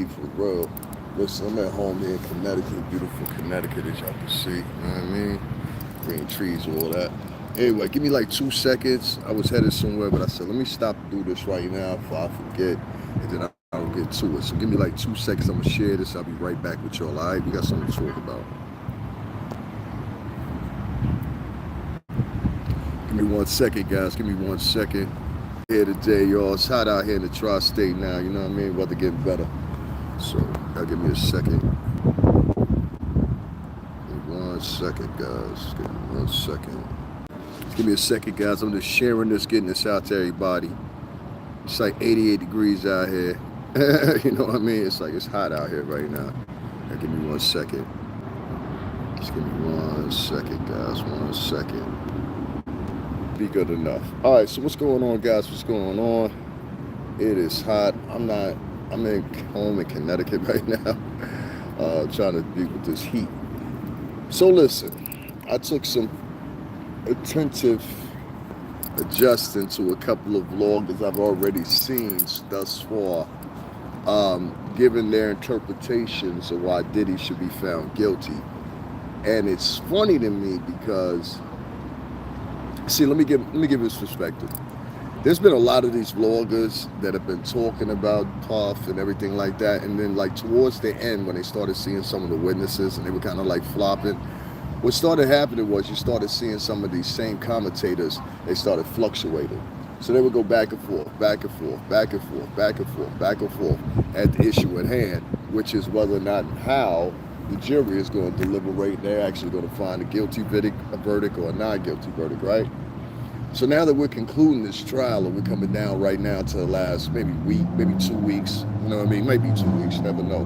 for real. Listen, I'm at home here in Connecticut, beautiful Connecticut, as y'all can see. You know what I mean? Green trees, all that. Anyway, give me like 2 seconds. I was headed somewhere, but I said, let me stop and do this right now before I forget, and then I don't get to it. So give me like 2 seconds. I'm gonna share this. I'll be right back with y'all. All right, we got something to talk about. Give me 1 second, guys. Give me 1 second. Here today, y'all. It's hot out here in the tri-state now. You know what I mean? Weather getting better. So, gotta give me a second. Give me 1 second, guys. Give me 1 second. Give me a second, guys. I'm just sharing this, getting this out to everybody. It's like 88 degrees out here. You know what I mean? It's like it's hot out here right now. Now, give me 1 second. Just give me 1 second, guys. 1 second. Be good enough. All right, so what's going on, guys? What's going on? It is hot. I'm in home in Connecticut right now, trying to deal with this heat. So listen, I took some attentive adjusting to a couple of vloggers I've already seen thus far, giving their interpretations of why Diddy should be found guilty. And it's funny to me because, see, let me give this perspective. There's been a lot of these vloggers that have been talking about Puff and everything like that, and then like towards the end when they started seeing some of the witnesses and they were kind of like flopping, what started happening was you started seeing some of these same commentators, they started fluctuating. So they would go back and forth, back and forth, back and forth, back and forth, back and forth at the issue at hand, which is whether or not and how the jury is going to deliberate. They're actually going to find a guilty verdict or a non-guilty verdict, right? So now that we're concluding this trial, and we're coming down right now to the last maybe week, maybe 2 weeks, you know what I mean? Maybe 2 weeks, you never know.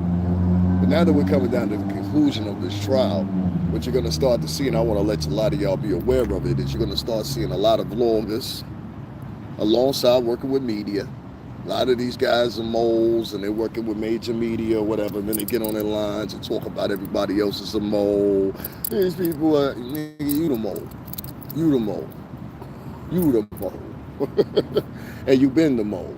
But now that we're coming down to the conclusion of this trial, what you're going to start to see, and I want to let a lot of y'all be aware of it, is you're going to start seeing a lot of vloggers alongside working with media. A lot of these guys are moles, and they're working with major media or whatever, and then they get on their lines and talk about everybody else as a mole. These people are, nigga, you the mole. You the mole. You the mole. And you've been the mole.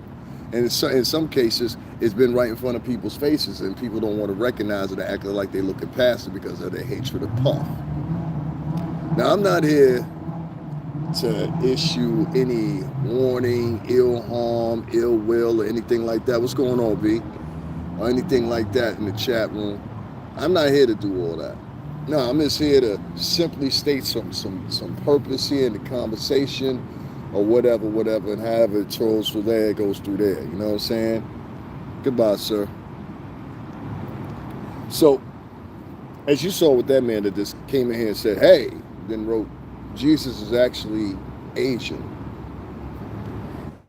And in some cases, it's been right in front of people's faces, and people don't want to recognize it and act like they're looking past it because of their hatred of Puff. Now, I'm not here to issue any warning, ill harm, ill will, or anything like that. What's going on, B? Or anything like that in the chat room. I'm not here to do all that. No, I'm just here to simply state some purpose here in the conversation or whatever, and however it trolls through there, it goes through there. You know what I'm saying? Goodbye, sir. So, as you saw with that man that just came in here and said, hey, then wrote, Jesus is actually Asian.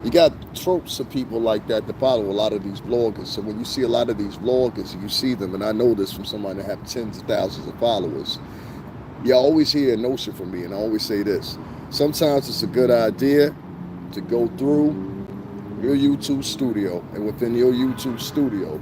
You got tropes of people like that follow a lot of these vloggers. So when you see a lot of these vloggers and you see them, and I know this from somebody that have tens of thousands of followers, you always hear a notion from me, and I always say this. Sometimes it's a good idea to go through your YouTube studio, and within your YouTube studio,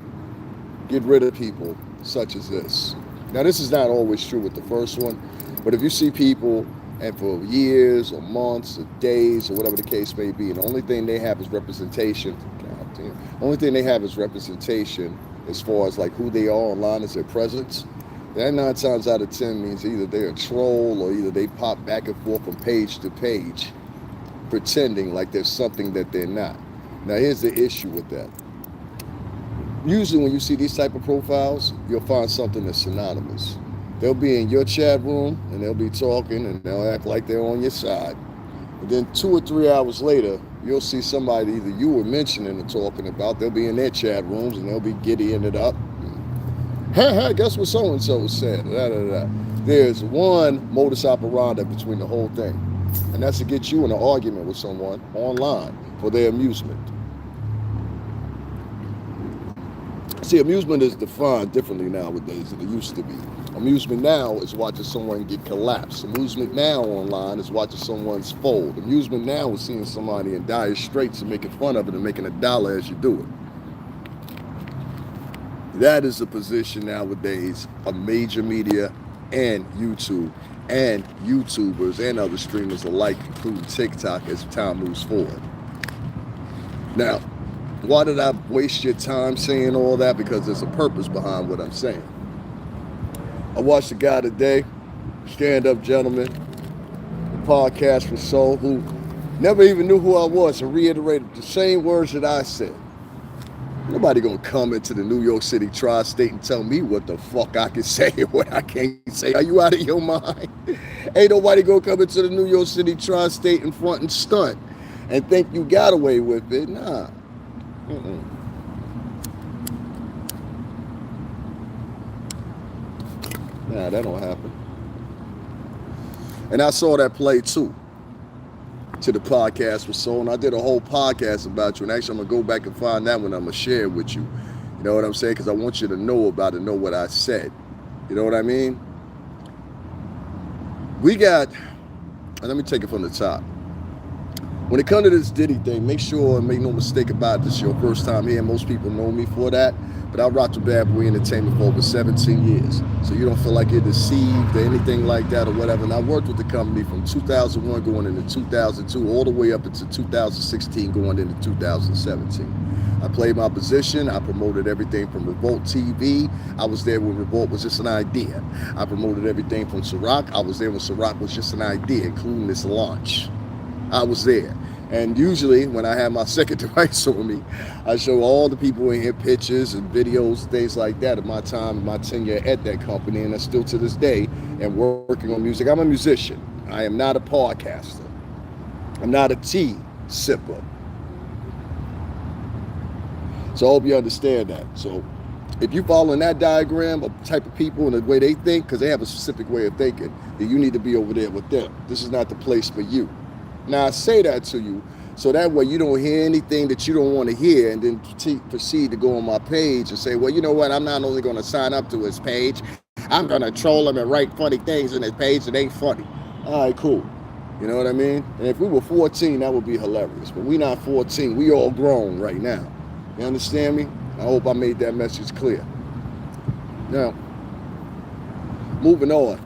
get rid of people such as this. Now, this is not always true with the first one, but if you see people and for years or months or days or whatever the case may be, and the only thing they have is representation. God damn. The only thing they have is representation as far as like who they are online as their presence. That 9 times out of 10 means either they're a troll or either they pop back and forth from page to page, pretending like there's something that they're not. Now here's the issue with that. Usually when you see these type of profiles, you'll find something that's synonymous. They'll be in your chat room and they'll be talking and they'll act like they're on your side. And then 2 or 3 hours later, you'll see somebody either you were mentioning or talking about. They'll be in their chat rooms and they'll be giddying it up. Guess what so-and-so said? Da, da, da. There's one modus operandi between the whole thing. And that's to get you in an argument with someone online for their amusement. See, amusement is defined differently nowadays than it used to be. Amusement now is watching someone get collapsed. Amusement now online is watching someone's fold. Amusement now is seeing somebody in dire straits and making fun of it and making $1 as you do it. That is the position nowadays of major media and YouTube and YouTubers and other streamers alike, including TikTok, as time moves forward. Now, Why did I waste your time saying all that? Because there's a purpose behind what I'm saying. I watched a guy today, stand-up gentleman, a podcast for soul, who never even knew who I was and reiterated the same words that I said. Nobody gonna come into the New York City tri-state and tell me what the fuck I can say and what I can't say. Are you out of your mind? Ain't nobody gonna come into the New York City tri-state in front and stunt and think you got away with it. Nah. Nah, that don't happen. And I saw that play too, to the podcast with Soul, and I did a whole podcast about you, and actually I'm gonna go back and find that one. I'm gonna share it with you. You know what I'm saying? Because I want you to know about it, know what I said. You know what I mean? We got, and let me take it from the top. When it comes to this Diddy thing, make sure and make no mistake about it, this is your first time here. Most people know me for that, but I rocked with Bad Boy Entertainment for over 17 years. So you don't feel like you're deceived or anything like that or whatever. And I worked with the company from 2001 going into 2002, all the way up into 2016 going into 2017. I played my position. I promoted everything from Revolt TV. I was there when Revolt was just an idea. I promoted everything from Ciroc. I was there when Ciroc was just an idea, including this launch. I was there. And usually when I have my second device on me, I show all the people in here pictures and videos, things like that of my time and my tenure at that company. And that's still to this day and working on music. I'm a musician. I am not a podcaster. I'm not a tea sipper. So I hope you understand that. So if you follow in that diagram of type of people and the way they think, because they have a specific way of thinking, then you need to be over there with them. This is not the place for you. Now I say that to you so that way you don't hear anything that you don't want to hear and then proceed to go on my page and say, well, you know what, I'm not only going to sign up to his page, I'm going to troll him and write funny things in his page that ain't funny. All right, cool. You know what I mean? And if we were 14, that would be hilarious. But we're not 14. We all grown right now. You understand me? I hope I made that message clear. Now, moving on.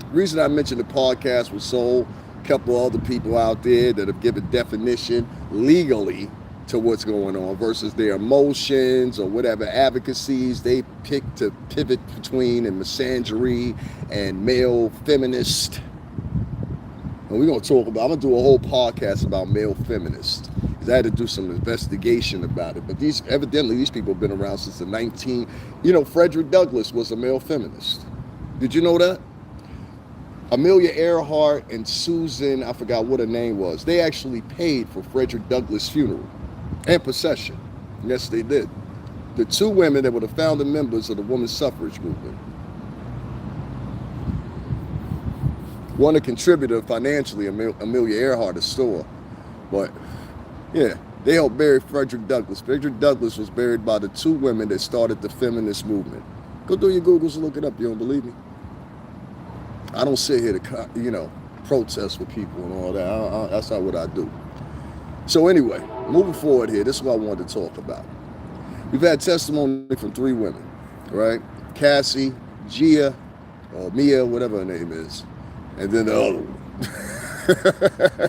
The reason I mentioned the podcast with Soul, couple other people out there that have given definition legally to what's going on versus their emotions or whatever advocacies they pick to pivot between and misandry and male feminist. And we're going to talk about, I'm going to do a whole podcast about male feminists because I had to do some investigation about it. But evidently these people have been around since the Frederick Douglass was a male feminist. Did you know that? Amelia Earhart and Susan, I forgot what her name was, they actually paid for Frederick Douglass' funeral and procession. Yes, they did. The two women that were the founding members of the women's suffrage movement. One a contributor financially, Amelia Earhart, a store. But, yeah, they helped bury Frederick Douglass. Frederick Douglass was buried by the two women that started the feminist movement. Go do your Googles and look it up. You don't believe me? I don't sit here to, protest with people and all that. That's not what I do. So anyway, moving forward here, this is what I wanted to talk about. We've had testimony from three women, right? Cassie, Gia, or Mia, whatever her name is, and then the other one.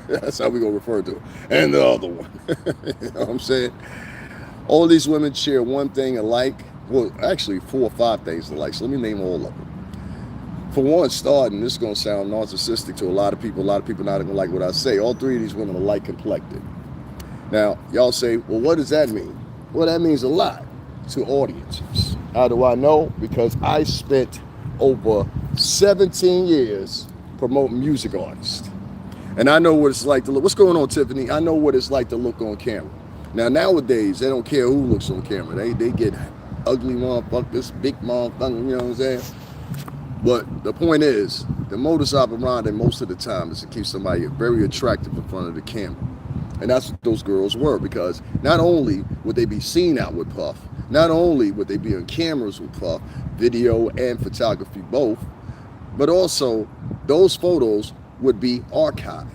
That's how we're going to refer to her. And the other one. You know what I'm saying? All these women share one thing alike. Well, actually 4 or 5 things alike. So let me name all of them. For one, starting, this is going to sound narcissistic to a lot of people. A lot of people not going to like what I say. All three of these women are light complected. Now, y'all say, well, what does that mean? Well, that means a lot to audiences. How do I know? Because I spent over 17 years promoting music artists. And I know what it's like to look. What's going on, Tiffany? I know what it's like to look on camera. Now, nowadays, they don't care who looks on camera. They get ugly motherfuckers, big motherfuckers, you know what I'm saying? But the point is, the modus operandi most of the time is to keep somebody very attractive in front of the camera. And that's what those girls were, because not only would they be seen out with Puff, not only would they be on cameras with Puff, video and photography both, but also those photos would be archived.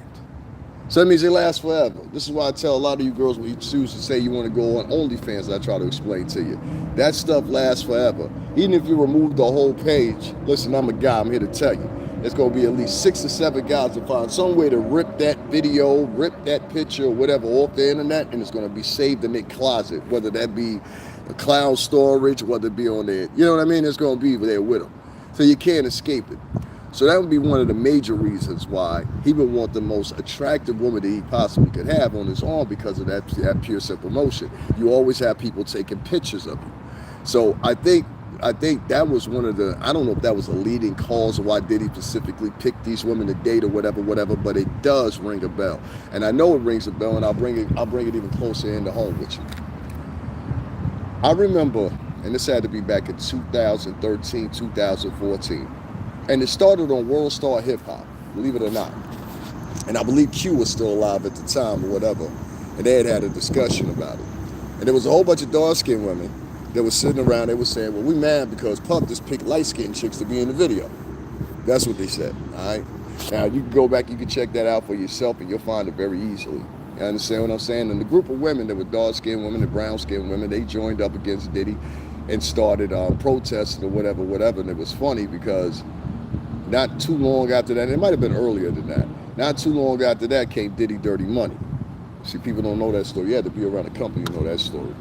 So that means they last forever. This is why I tell a lot of you girls when you choose to say you want to go on OnlyFans, I try to explain to you. That stuff lasts forever. Even if you remove the whole page, listen, I'm a guy, I'm here to tell you. it's going to be at least 6 or 7 guys to find some way to rip that video, rip that picture, or whatever off the internet, and it's going to be saved in their closet, whether that be a cloud storage, whether it be on there. You know what I mean? It's going to be there with them. So you can't escape it. So that would be one of the major reasons why he would want the most attractive woman that he possibly could have on his arm, because of that pure simple motion. You always have people taking pictures of you. So I think that was one of the, I don't know if that was a leading cause of why Diddy specifically picked these women to date or whatever, but it does ring a bell. And I know it rings a bell, and I'll bring it even closer into home with you. I remember, and this had to be back in 2013, 2014. And it started on World Star Hip Hop, believe it or not. And I believe Q was still alive at the time or whatever. And they had a discussion about it. And there was a whole bunch of dark-skinned women that was sitting around. They were saying, well, we mad because Puff just picked light-skinned chicks to be in the video. That's what they said, all right? Now, you can go back, you can check that out for yourself, and you'll find it very easily. You understand what I'm saying? And the group of women that were dark-skinned women and brown-skinned women, they joined up against Diddy and started protesting or whatever. And it was funny because not too long after that, it might have been earlier than that, not too long after that came Diddy Dirty Money. See, people don't know that story. You had to be around the company to know that story.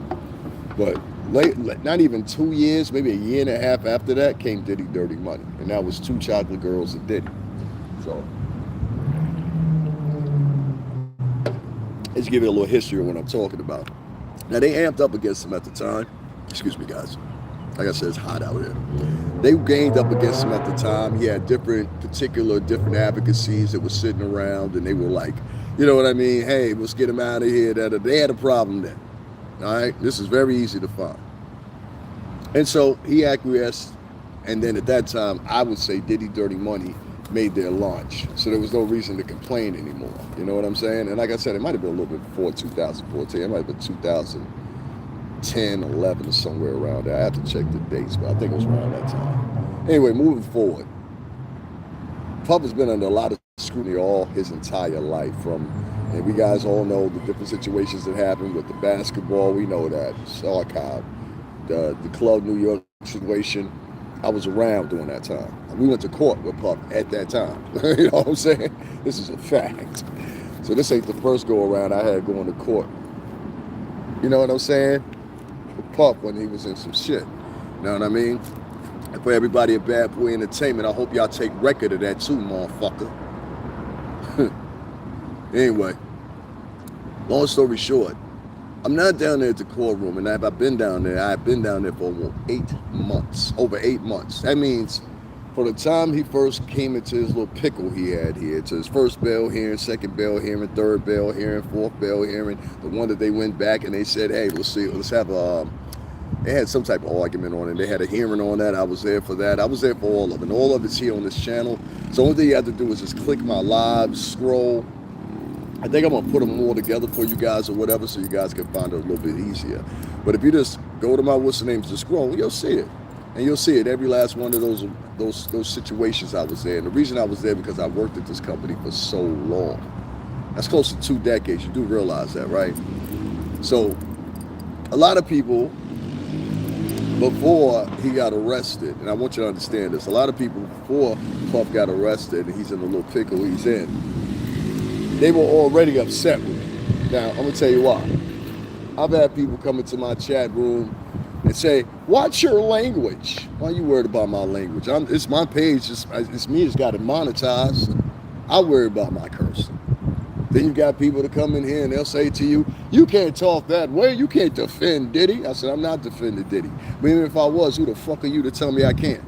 But not even 2 years, maybe a year and a half after that came Diddy Dirty Money. And that was 2 chocolate girls and Diddy. So, let's give you a little history of what I'm talking about. Now, they amped up against him at the time. Excuse me, guys. Like I said, it's hot out here. They gained up against him at the time. He had different advocacies that were sitting around, and they were like, you know what I mean? Hey, let's get him out of here. They had a problem then. All right? This is very easy to find. And so he acquiesced, and then at that time, I would say Diddy Dirty Money made their launch. So there was no reason to complain anymore. You know what I'm saying? And like I said, it might have been a little bit before 2014. It might have been 2010, 11, or somewhere around there. I have to check the dates, but I think it was around that time. Anyway, moving forward, Puff has been under a lot of scrutiny all his entire life. And we guys all know the different situations that happened with the basketball. We know that. Sarkov, the Club New York situation. I was around during that time. We went to court with Puff at that time. You know what I'm saying? This is a fact. So this ain't the first go around I had going to court. You know what I'm saying? With Puff when he was in some shit. You know what I mean? And for everybody at Bad Boy Entertainment, I hope y'all take record of that too, motherfucker. Anyway, long story short, I'm not down there at the courtroom, and I've been down there. I've been down there for over 8 months. That means for the time he first came into his little pickle he had here, to his first bail hearing, second bail hearing, third bail hearing, fourth bail hearing, the one that they went back and they said, hey, let's have they had some type of argument on it. They had a hearing on that. I was there for that. I was there for all of it. And all of it's here on this channel. So the only thing you have to do is just click my live, scroll. I think I'm going to put them all together for you guys or whatever, so you guys can find it a little bit easier. But if you just go to my just scroll, you'll see it. And you'll see it, every last one of those situations I was there. And the reason I was there because I worked at this company for so long. That's close to 2 decades. You do realize that, right? So a lot of people, before he got arrested, and I want you to understand this, a lot of people before Puff got arrested and he's in the little pickle he's in, they were already upset with me. Now, I'm going to tell you why. I've had people come into my chat room and say, watch your language. Why are you worried about my language? It's my page. It's me that's got it monetized. I worry about my cursing. Then you got people that come in here and they'll say to you, you can't talk that way. You can't defend Diddy. I said, I'm not defending Diddy. But even if I was, who the fuck are you to tell me I can't?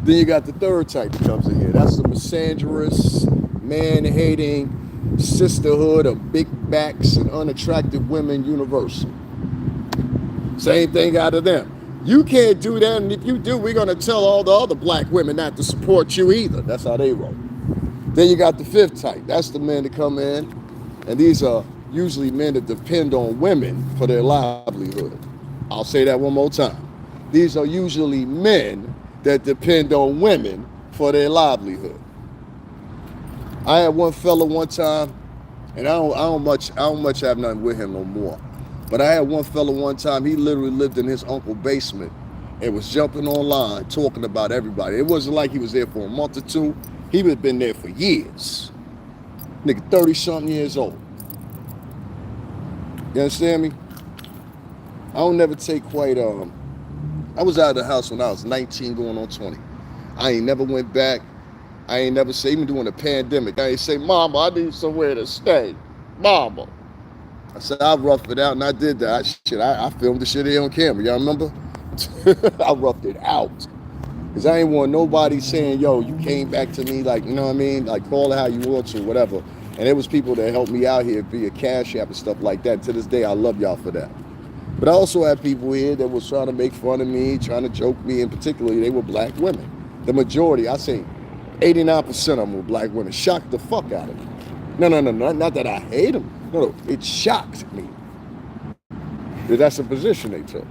Then you got the third type that comes in here. That's the misandrous, man-hating sisterhood of big backs and unattractive women universal. Same thing out of them. You can't do that, and if you do, we're going to tell all the other black women not to support you either. That's how they roll. Then you got the fifth type. That's the men that come in, and these are usually men that depend on women for their livelihood. I'll say that one more time. These are usually men that depend on women for their livelihood. I had one fella one time, and I don't much have nothing with him no more. But I had one fella one time, he literally lived in his uncle's basement and was jumping online talking about everybody. It wasn't like he was there for a month or two. He had been there for years. Nigga, 30-something years old. You understand me? I don't never take quite, I was out of the house when I was 19 going on 20. I ain't never went back. I ain't never say, even during the pandemic, I ain't say, Mama, I need somewhere to stay. Mama. I said, I'll rough it out, and I did that. I filmed the shit here on camera. Y'all remember? I roughed it out. Because I ain't want nobody saying, yo, you came back to me, like, you know what I mean? Like, call it how you want to, whatever. And there was people that helped me out here via Cash App and stuff like that. To this day, I love y'all for that. But I also had people here that was trying to make fun of me, trying to joke me, and particularly they were black women. The majority, I say 89% of them were black women. Shocked the fuck out of me. No, not that I hate them. No, it shocked me. That's the position they took.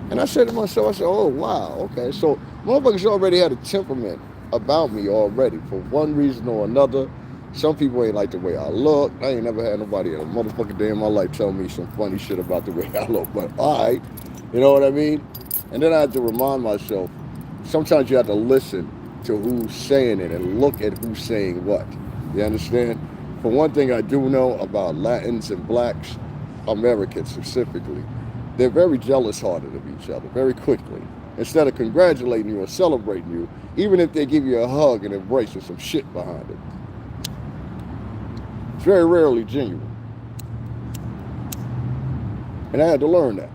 And I said to myself, oh, wow, okay. So motherfuckers already had a temperament about me already for one reason or another. Some people ain't like the way I look. I ain't never had nobody in a motherfucking day in my life tell me some funny shit about the way I look. But all right, you know what I mean? And then I had to remind myself, sometimes you have to listen to who's saying it and look at who's saying what. You understand? For one thing I do know about Latins and blacks, Americans specifically, they're very jealous-hearted of each other very quickly. Instead of congratulating you or celebrating you, even if they give you a hug and embrace with some shit behind it. It's very rarely genuine. And I had to learn that.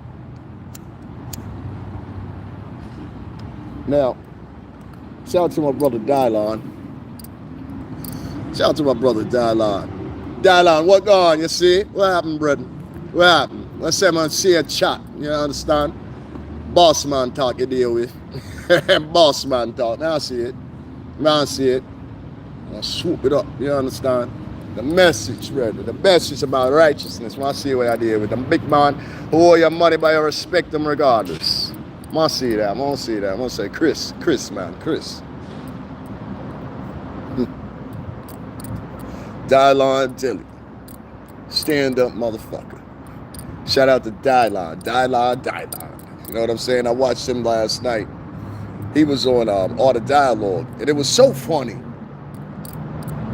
Now, shout out to my brother Dylon. Shout out to my brother Dylon. Dylon, what going on, you see? What happened, brother? What happened? Let's say man see a chat, you understand? Boss man talk you deal with. Boss man talk. Now I see it. Now I see it. I'll swoop it up, you understand? The message, brother. The message about righteousness. I see what I deal with. Them big man who owe your money but you respect them regardless. I see that. I'm gonna see that. I'm gonna say Chris, man, Chris. Dylon Dilly. Stand up motherfucker. Shout out to Dylon. You know what I'm saying? I watched him last night. He was on Art of Dialogue, and it was so funny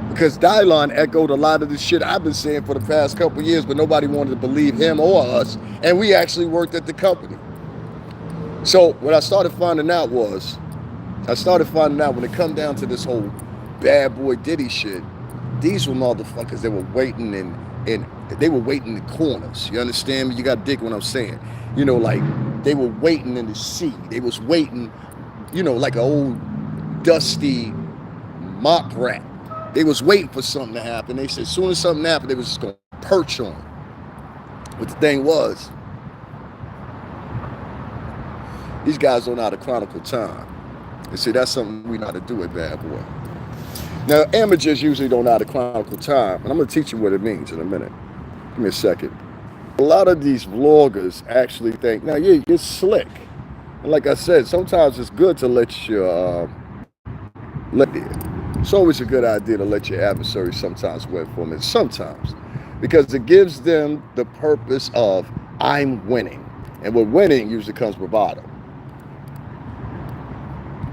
because Dylon echoed a lot of the shit I've been saying for the past couple of years, but nobody wanted to believe him or us, and we actually worked at the company. So what I started finding out when it come down to this whole bad boy Diddy shit, these were motherfuckers that were waiting and they were waiting in the corners. You understand me? You got to dig what I'm saying. You know, like they were waiting in the seat. They was waiting, you know, like an old dusty mop rat. They was waiting for something to happen. They said as soon as something happened, they was just going to perch on it. But the thing was, these guys don't know how to chronicle time. And see, that's something we know how to do at Bad Boy. Now, amateurs usually don't know how to chronicle time, and I'm going to teach you what it means in a minute. Give me a second. A lot of these vloggers actually think, now, you're slick. And like I said, sometimes it's good to let your, it's always a good idea to let your adversary sometimes win for them, sometimes. Because it gives them the purpose of, I'm winning. And with winning usually comes bravado.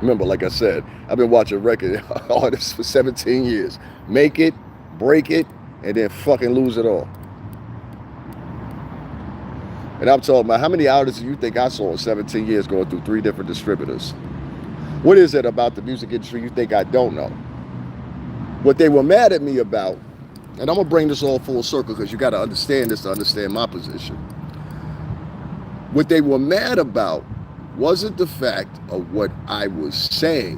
Remember, like I said, I've been watching record artists for 17 years. Make it, break it, and then fucking lose it all. And I'm talking about how many artists do you think I saw in 17 years going through 3 different distributors? What is it about the music industry you think I don't know? What they were mad at me about, and I'm going to bring this all full circle because you got to understand this to understand my position. What they were mad about wasn't the fact of what I was saying.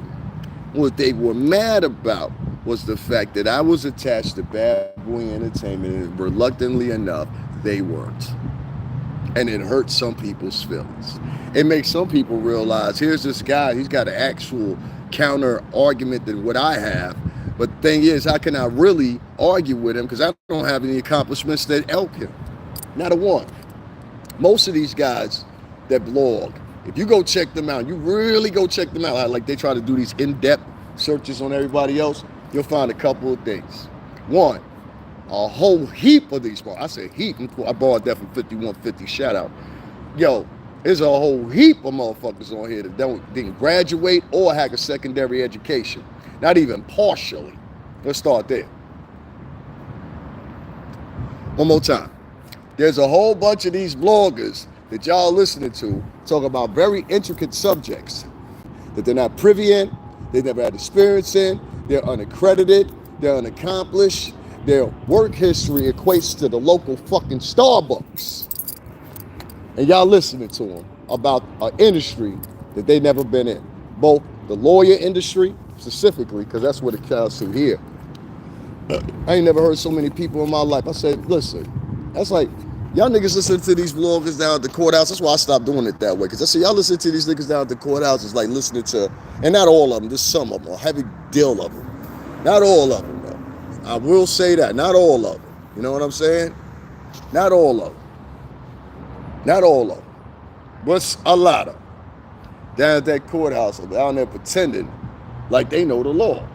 What they were mad about was the fact that I was attached to Bad Boy Entertainment, and reluctantly enough, they weren't. And it hurt some people's feelings. It makes some people realize, here's this guy, he's got an actual counter argument than what I have. But the thing is, how can I really argue with him? Because I don't have any accomplishments that help him. Not a one. Most of these guys that blog, if you go check them out, you really go check them out, like they try to do these in-depth searches on everybody else, you'll find a couple of things. One, a whole heap of these, I say heap, I borrowed that from 5150, shout out. Yo, There's a whole heap of motherfuckers on here that didn't graduate or have a secondary education. Not even partially. Let's start there. One more time. There's a whole bunch of these bloggers that y'all listening to talk about very intricate subjects that they're not privy in, they never had experience in, they're unaccredited, they're unaccomplished, their work history equates to the local fucking Starbucks. And y'all listening to them about an industry that they never been in. Both the lawyer industry, specifically, because that's what it counts to here. I ain't never heard so many people in my life. I said, listen, that's like, y'all niggas listen to these vloggers down at the courthouse. That's why I stopped doing it that way. Because I said, y'all listen to these niggas down at the courthouse. It's like listening to, and not all of them, just some of them, a heavy deal of them. Not all of them, though. I will say that. Not all of them. You know what I'm saying? Not all of them. Not all of them. But a lot of them. Down at that courthouse, down there pretending like they know the law.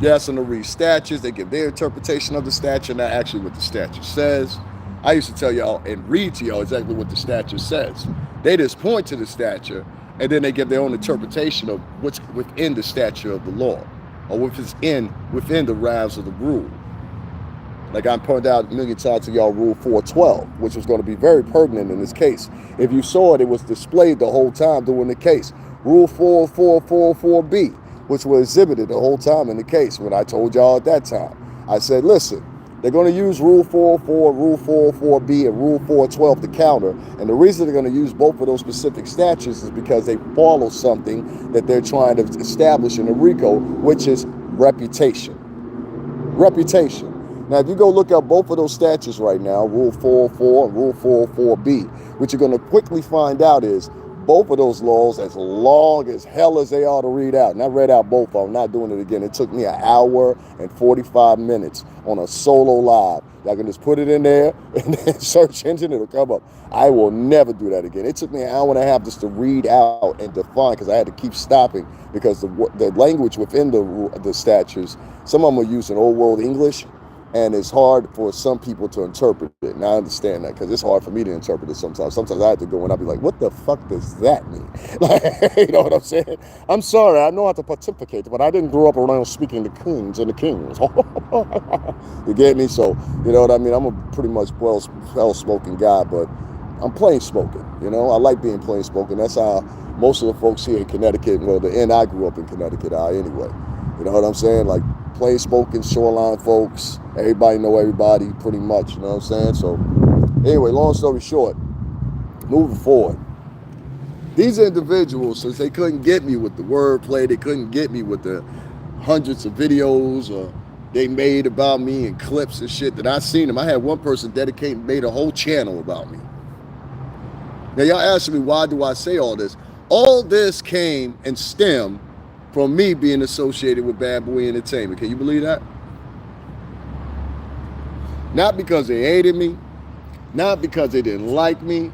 You ask them to read statutes, they give their interpretation of the statute, not actually what the statute says. I used to tell y'all and read to y'all exactly what the statute says. They just point to the statute, and then they give their own interpretation of what's within the statute of the law, or within the realms of the rule. Like I pointed out a million times to y'all, Rule 412, which was going to be very pertinent in this case. If you saw it, it was displayed the whole time during the case. Rule 4444B, which was exhibited the whole time in the case when I told y'all at that time. I said, listen, they're going to use Rule 404, Rule 404B, and Rule 412 to counter. And the reason they're going to use both of those specific statutes is because they follow something that they're trying to establish in the RICO, which is reputation. Reputation. Now, if you go look up both of those statutes right now, Rule 404 and Rule 404B, what you're going to quickly find out is both of those laws, as long as hell as they are to read out, and I read out both of them, I'm not doing it again. It took me an hour and 45 minutes on a solo live. Y'all can just put it in there and then search engine, it'll come up. I will never do that again. It took me an hour and a half just to read out and define, because I had to keep stopping, because the language within the statutes, some of them are using old world English, and it's hard for some people to interpret it. And I understand that, because it's hard for me to interpret it sometimes. Sometimes I have to go and I'll be like, what the fuck does that mean? Like, you know what I'm saying? I'm sorry, I know how to pontificate, but I didn't grow up around speaking to kings and the kings. You get me? So, you know what I mean? I'm a pretty much well-spoken guy, but I'm plain spoken. You know, I like being plain spoken. That's how most of the folks here in Connecticut, well, the end I grew up in Connecticut are anyway. You know what I'm saying? Like, plain spoken, shoreline folks. Everybody know everybody pretty much, you know what I'm saying? So anyway, long story short, moving forward, these individuals, since they couldn't get me with the wordplay, they couldn't get me with the hundreds of videos they made about me and clips and shit that I seen them. I had one person made a whole channel about me. Now y'all asking me, why do I say all this? All this came and stemmed from me being associated with Bad Boy Entertainment. Can you believe that? Not because they hated me, not because they didn't like me,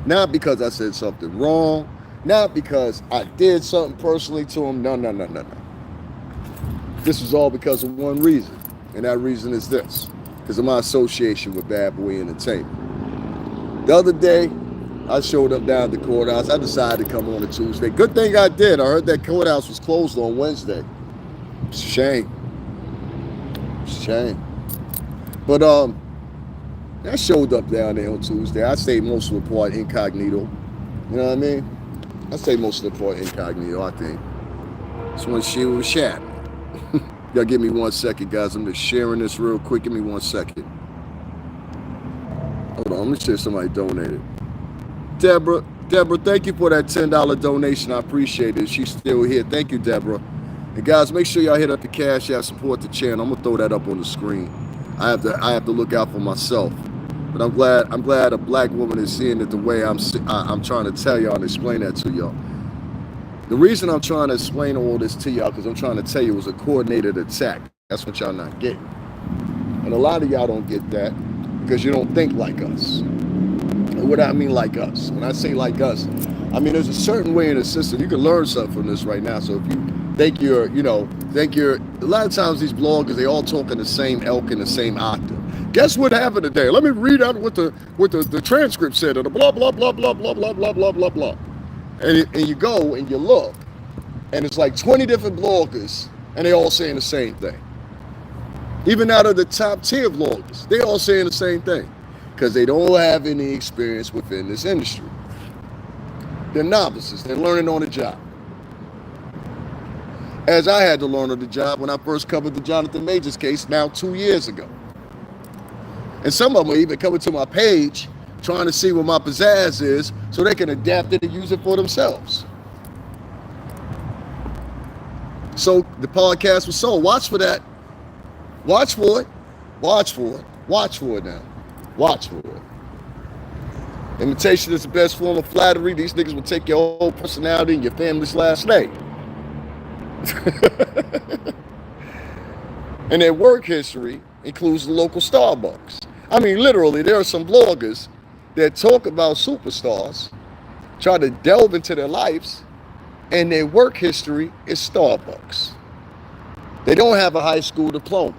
not because I said something wrong, not because I did something personally to them. No. This was all because of one reason, and that reason is this, because of my association with Bad Boy Entertainment. The other day, I showed up down at the courthouse. I decided to come on a Tuesday. Good thing I did. I heard that courthouse was closed on Wednesday. It's a shame. It's a shame. But I showed up down there on Tuesday. I stayed most of the part incognito. You know what I mean? I stayed most of the part incognito, I think. Just want to share with Shaq. Y'all give me 1 second, guys. I'm just sharing this real quick. Give me 1 second. Hold on. Let me see if somebody donated. Deborah, thank you for that $10 donation. I appreciate it. She's still here. Thank you, Deborah. And guys, make sure y'all hit up the Cash App, support the channel. I'm gonna throw that up on the screen. I have to look out for myself. But I'm glad a black woman is seeing it the way I'm trying to tell y'all and explain that to y'all. The reason I'm trying to explain all this to y'all, because I'm trying to tell you it was a coordinated attack. That's what y'all not getting. And a lot of y'all don't get that because you don't think like us. What do I mean like us? When I say like us, I mean there's a certain way in the system. You can learn something from this right now. So if you think a lot of times these bloggers, they all talk in the same elk and the same octave. Guess what happened today? Let me read out what the transcript said. Or the blah blah blah blah blah blah blah blah blah blah. And you go and you look, and it's like 20 different bloggers, and they all saying the same thing. Even out of the top tier bloggers, they all saying the same thing, because they don't have any experience within this industry. They're novices. They're learning on the job. As I had to learn on the job when I first covered the Jonathan Majors case now 2 years ago. And some of them are even coming to my page trying to see what my pizzazz is so they can adapt it and use it for themselves. So the podcast was sold. Watch for that. Watch for it. Watch for it. Watch for it now. Watch for it. Imitation is the best form of flattery. These niggas will take your whole personality and your family's last name. And their work history includes the local Starbucks. I mean, literally, there are some bloggers that talk about superstars, try to delve into their lives, and their work history is Starbucks. They don't have a high school diploma.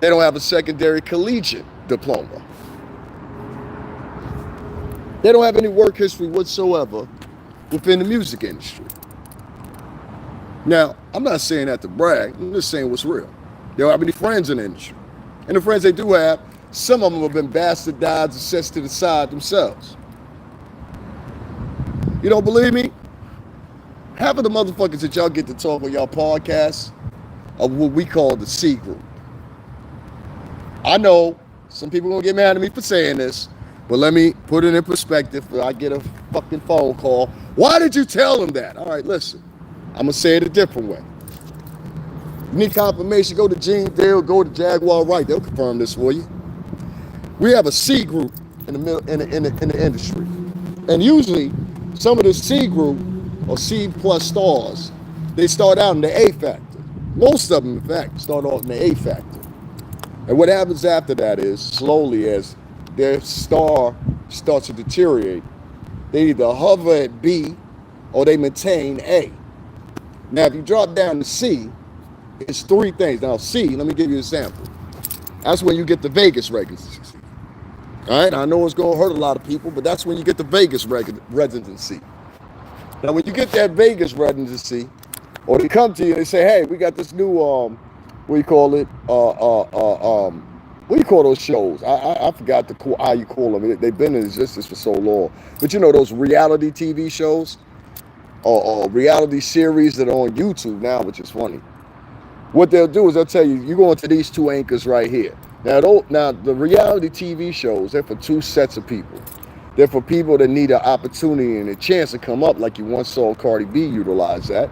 They don't have a secondary collegiate diploma. They don't have any work history whatsoever within the music industry. Now, I'm not saying that to brag. I'm just saying what's real. They don't have any friends in the industry. And the friends they do have, some of them have been bastardized and set to the side themselves. You don't believe me? Half of the motherfuckers that y'all get to talk on y'all podcasts are what we call the C group. I know some people are going to get mad at me for saying this, but let me put it in perspective. I get a fucking phone call. Why did you tell them that? All right, listen. I'm going to say it a different way. You need confirmation, go to Gene Dale, go to Jaguar Wright. They'll confirm this for you. We have a C group in the industry. And usually, some of the C group or C plus stars, they start out in the A factor. Most of them, in fact, start off in the A factor. And what happens after that is, slowly as their star starts to deteriorate, they either hover at B or they maintain A. Now, if you drop down to C, it's three things. Now, C, let me give you an example. That's when you get the Vegas residency. All right, I know it's going to hurt a lot of people, but that's when you get the Vegas residency. Now, when you get that Vegas residency, or they come to you and they say, hey, we got this new, what do you call it? What do you call those shows? I forgot how you call them. They've been in existence for so long. But you know those reality TV shows? Or reality series that are on YouTube now, which is funny. What they'll do is they'll tell you, you're going to these two anchors right here. Now, the reality TV shows, they're for two sets of people. They're for people that need an opportunity and a chance to come up, like you once saw Cardi B utilize that.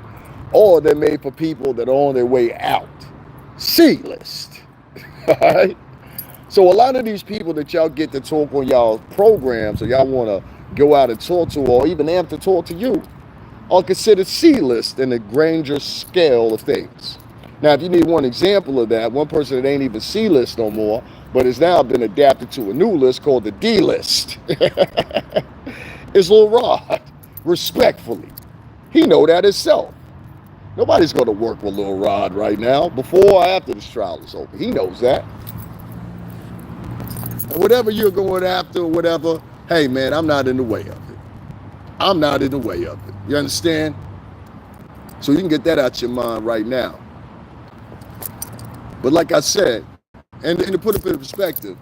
Or they're made for people that are on their way out. C-list. All right? So a lot of these people that y'all get to talk on y'all programs, or y'all want to go out and talk to, or even amp to talk to you, are considered C-list in the grander scale of things. Now, if you need one example of that, one person that ain't even C-list no more, but has now been adapted to a new list called the D-list, is Lil Rod, respectfully. He know that himself. Nobody's going to work with Lil Rod right now, before or after this trial is over. He knows that. And whatever you're going after or whatever, hey, man, I'm not in the way of it. I'm not in the way of it. You understand? So you can get that out your mind right now. But like I said, and to put it in perspective,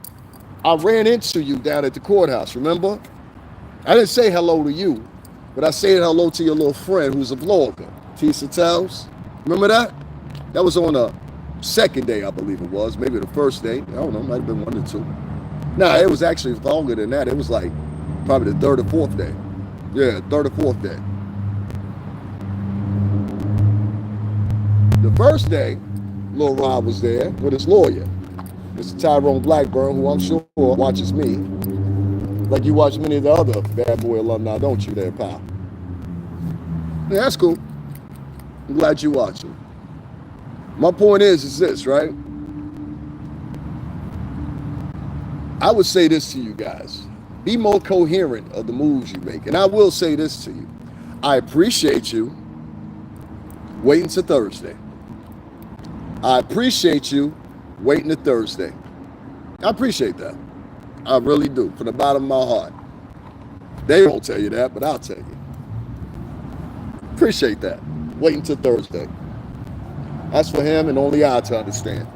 I ran into you down at the courthouse, remember? I didn't say hello to you, but I said hello to your little friend who's a blogger, Tisa Tells. Remember that? That was on a second day, I believe it was, maybe the first day. I don't know, might have been 1 or 2. Nah, it was actually longer than that. It was like probably the 3rd or 4th day. Yeah, 3rd or 4th day. The first day, Lil Rod was there with his lawyer, Mr. Tyrone Blackburn, who I'm sure watches me like you watch many of the other Bad Boy alumni, don't you there, pal? Yeah, that's cool. I'm glad you watch him. My point is this, right? I would say this to you guys. Be more coherent of the moves you make. And I will say this to you. I appreciate you waiting till Thursday. I appreciate you waiting to Thursday. I appreciate that. I really do, from the bottom of my heart. They won't tell you that, but I'll tell you. Appreciate that. Wait until Thursday. That's for him and only I to understand.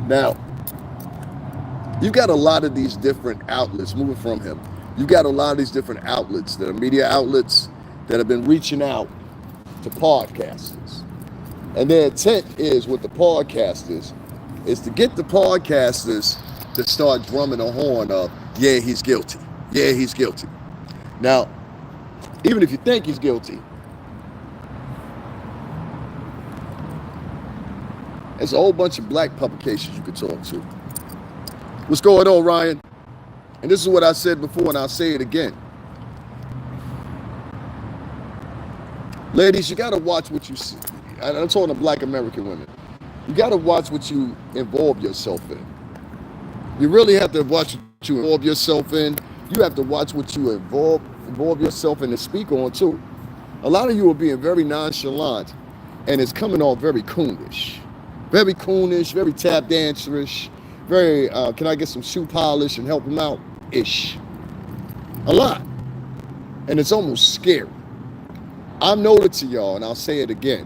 Now, you've got a lot of these different outlets moving from him. You've got a lot of these different outlets that are media outlets that have been reaching out to podcasters. And their intent is with the podcasters is to get the podcasters to start drumming the horn of, yeah, he's guilty. Yeah, he's guilty. Now, even if you think he's guilty, there's a whole bunch of black publications you could talk to. What's going on, Ryan? And this is what I said before, and I'll say it again. Ladies, you got to watch what you see. I'm talking to black American women. You got to watch what you involve yourself in. You really have to watch what you involve yourself in. You have to watch what you involve yourself in and speak on, too. A lot of you are being very nonchalant, and it's coming off very coonish. Very coonish, very tap dancerish, very, can I get some shoe polish and help him out? Ish. A lot. And it's almost scary. I've noted to y'all, and I'll say it again,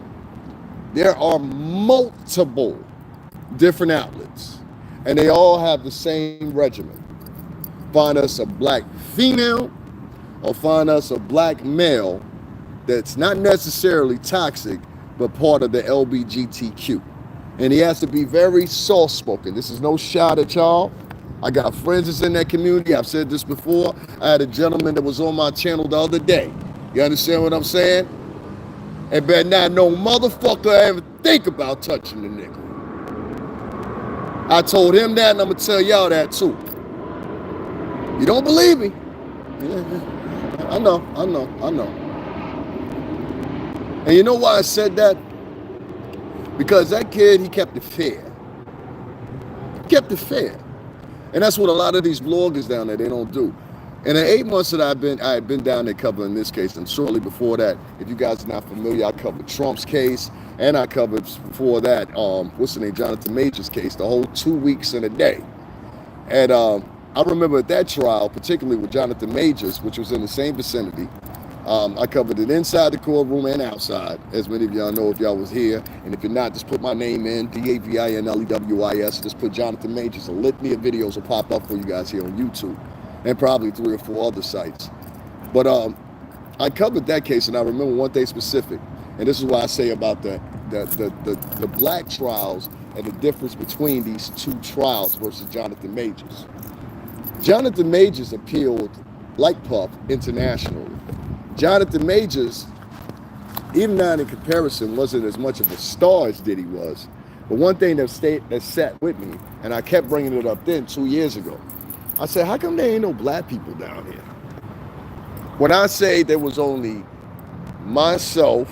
there are multiple different outlets, and they all have the same regimen. Find us a black female, or find us a black male that's not necessarily toxic, but part of the LGBTQ. And he has to be very soft-spoken. This is no shot at y'all. I got friends that's in that community. I've said this before. I had a gentleman that was on my channel the other day. You understand what I'm saying? And better not no motherfucker ever think about touching the nigga. I told him that, and I'm going to tell y'all that too. You don't believe me? I know. And you know why I said that? Because that kid, he kept it fair. Kept it fair. And that's what a lot of these bloggers down there, they don't do. In the 8 months that I had been down there covering this case, and shortly before that, if you guys are not familiar, I covered Trump's case, and I covered before that, what's the name, Jonathan Major's case, the whole 2 weeks and a day. And I remember at that trial, particularly with Jonathan Majors, which was in the same vicinity, I covered it inside the courtroom and outside, as many of y'all know if y'all was here. And if you're not, just put my name in, DAVINLEWIS. Just put Jonathan Majors. A litany of videos will pop up for you guys here on YouTube, and probably 3 or 4 other sites. But I covered that case, and I remember one thing specific, and this is what I say about the black trials and the difference between these 2 trials versus Jonathan Majors. Jonathan Majors appealed, like Puff, internationally. Jonathan Majors, even now in comparison, wasn't as much of a star as Diddy was. But one thing that sat with me, and I kept bringing it up then 2 years ago, I said, how come there ain't no black people down here? When I say there was only myself,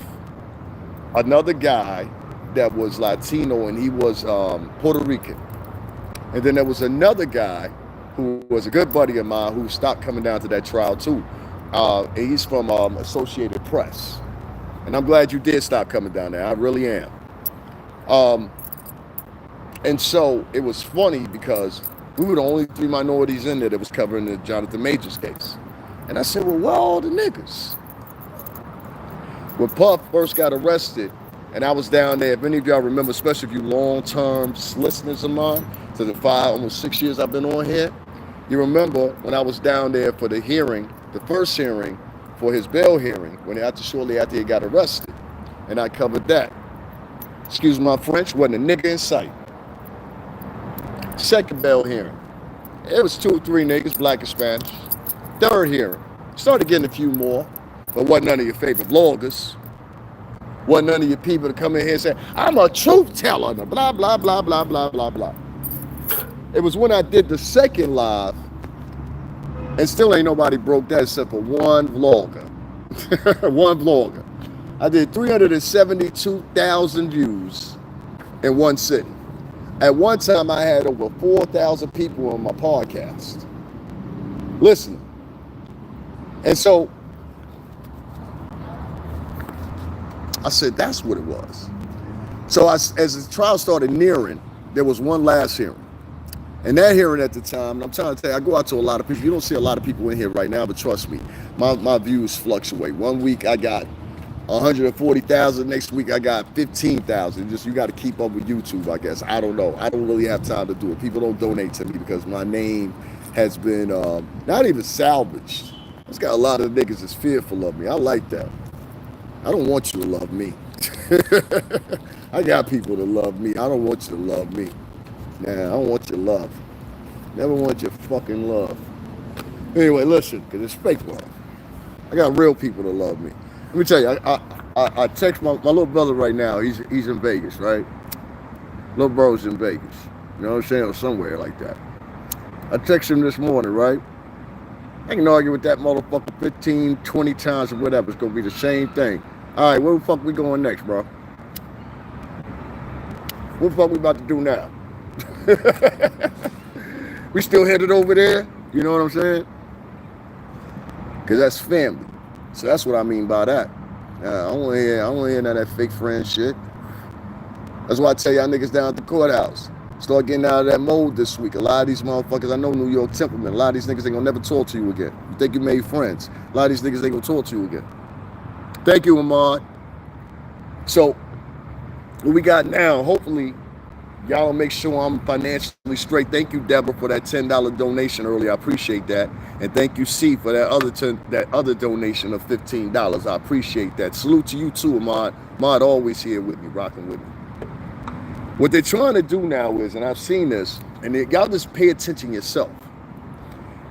another guy that was Latino, and he was Puerto Rican. And then there was another guy who was a good buddy of mine who stopped coming down to that trial too. He's from Associated Press. And I'm glad you did stop coming down there. I really am. And so it was funny because we were the only 3 minorities in there that was covering the Jonathan Majors case. And I said, well, where are all the niggas? When Puff first got arrested, and I was down there, if any of y'all remember, especially if you long-term listeners of mine, to the 5, almost 6 years I've been on here, you remember when I was down there for the hearing, the first hearing for his bail hearing, shortly after he got arrested. And I covered that. Excuse my French, wasn't a nigga in sight. Second bail hearing. It was 2 or 3 niggas, black and Spanish. Third hearing. Started getting a few more, but wasn't none of your favorite bloggers. Wasn't none of your people to come in here and say, I'm a truth teller, blah, blah, blah, blah, blah, blah, blah. It was when I did the second live, and still ain't nobody broke that except for one vlogger. One vlogger. I did 372,000 views in one sitting. At one time, I had over 4,000 people on my podcast listening. And so I said, that's what it was. So as the trial started nearing, there was one last hearing. And that hearing at the time, and I'm trying to tell you, I go out to a lot of people. You don't see a lot of people in here right now, but trust me, my views fluctuate. One week I got 140,000. Next week I got 15,000. Just you got to keep up with YouTube, I guess. I don't know. I don't really have time to do it. People don't donate to me because my name has been not even salvaged. It's got a lot of niggas that's fearful of me. I like that. I don't want you to love me. I got people that love me. I don't want you to love me. Nah, I don't want your love. Never want your fucking love. Anyway, listen, because it's fake love. I got real people that love me. Let me tell you, I text my little brother right now. He's in Vegas, right? Little bro's in Vegas. You know what I'm saying? Or somewhere like that. I text him this morning, right? I can argue with that motherfucker 15, 20 times or whatever. It's going to be the same thing. All right, where the fuck we going next, bro? What the fuck we about to do now? We still headed over there? You know what I'm saying? Because that's family. So that's what I mean by that. I don't want to hear none of that fake friend shit. That's why I tell y'all niggas down at the courthouse. Start getting out of that mode this week. A lot of these motherfuckers, I know New York temperament. A lot of these niggas ain't gonna never talk to you again. You think you made friends. A lot of these niggas ain't gonna talk to you again. Thank you, Ahmad. So, what we got now, hopefully, y'all make sure I'm financially straight. Thank you, Deborah, for that $10 donation earlier. I appreciate that. And thank you, C, for that other donation of $15. I appreciate that. Salute to you too, Ahmad. Ahmad always here with me, rocking with me. What they're trying to do now is, and I've seen this, and y'all just pay attention yourself.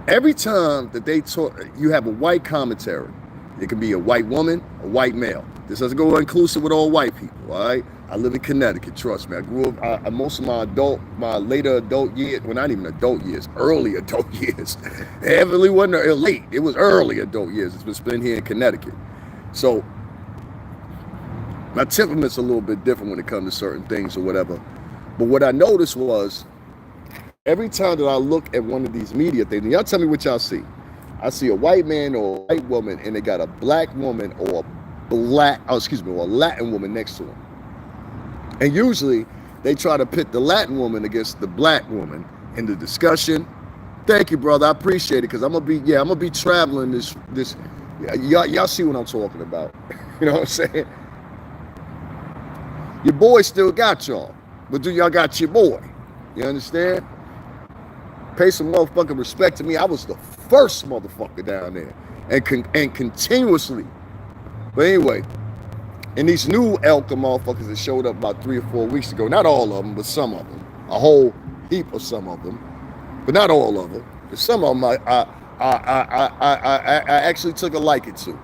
Every time that they talk, you have a white commentary. It can be a white woman, a white male. This doesn't go inclusive with all white people, all right? I live in Connecticut, trust me. I grew up, most of my later adult years, well, not even adult years, early adult years. It really wasn't late, it was early adult years. It's been spent here in Connecticut. So, my temperament's a little bit different when it comes to certain things or whatever. But what I noticed was, every time that I look at one of these media things, and y'all tell me what y'all see. I see a white man or a white woman, and they got a black woman or a Latin woman next to them. And usually, they try to pit the Latin woman against the black woman in the discussion. Thank you, brother. I appreciate it, because I'm gonna be traveling this. Y'all see what I'm talking about? You know what I'm saying? Your boy still got y'all, but do y'all got your boy? You understand? Pay some motherfucking respect to me. I was the first motherfucker down there, and continuously. But anyway, and these new Elka motherfuckers that showed up about 3 or 4 weeks ago, not all of them, but some of them, a whole heap of some of them, but not all of them. Some of them I actually took a liking to.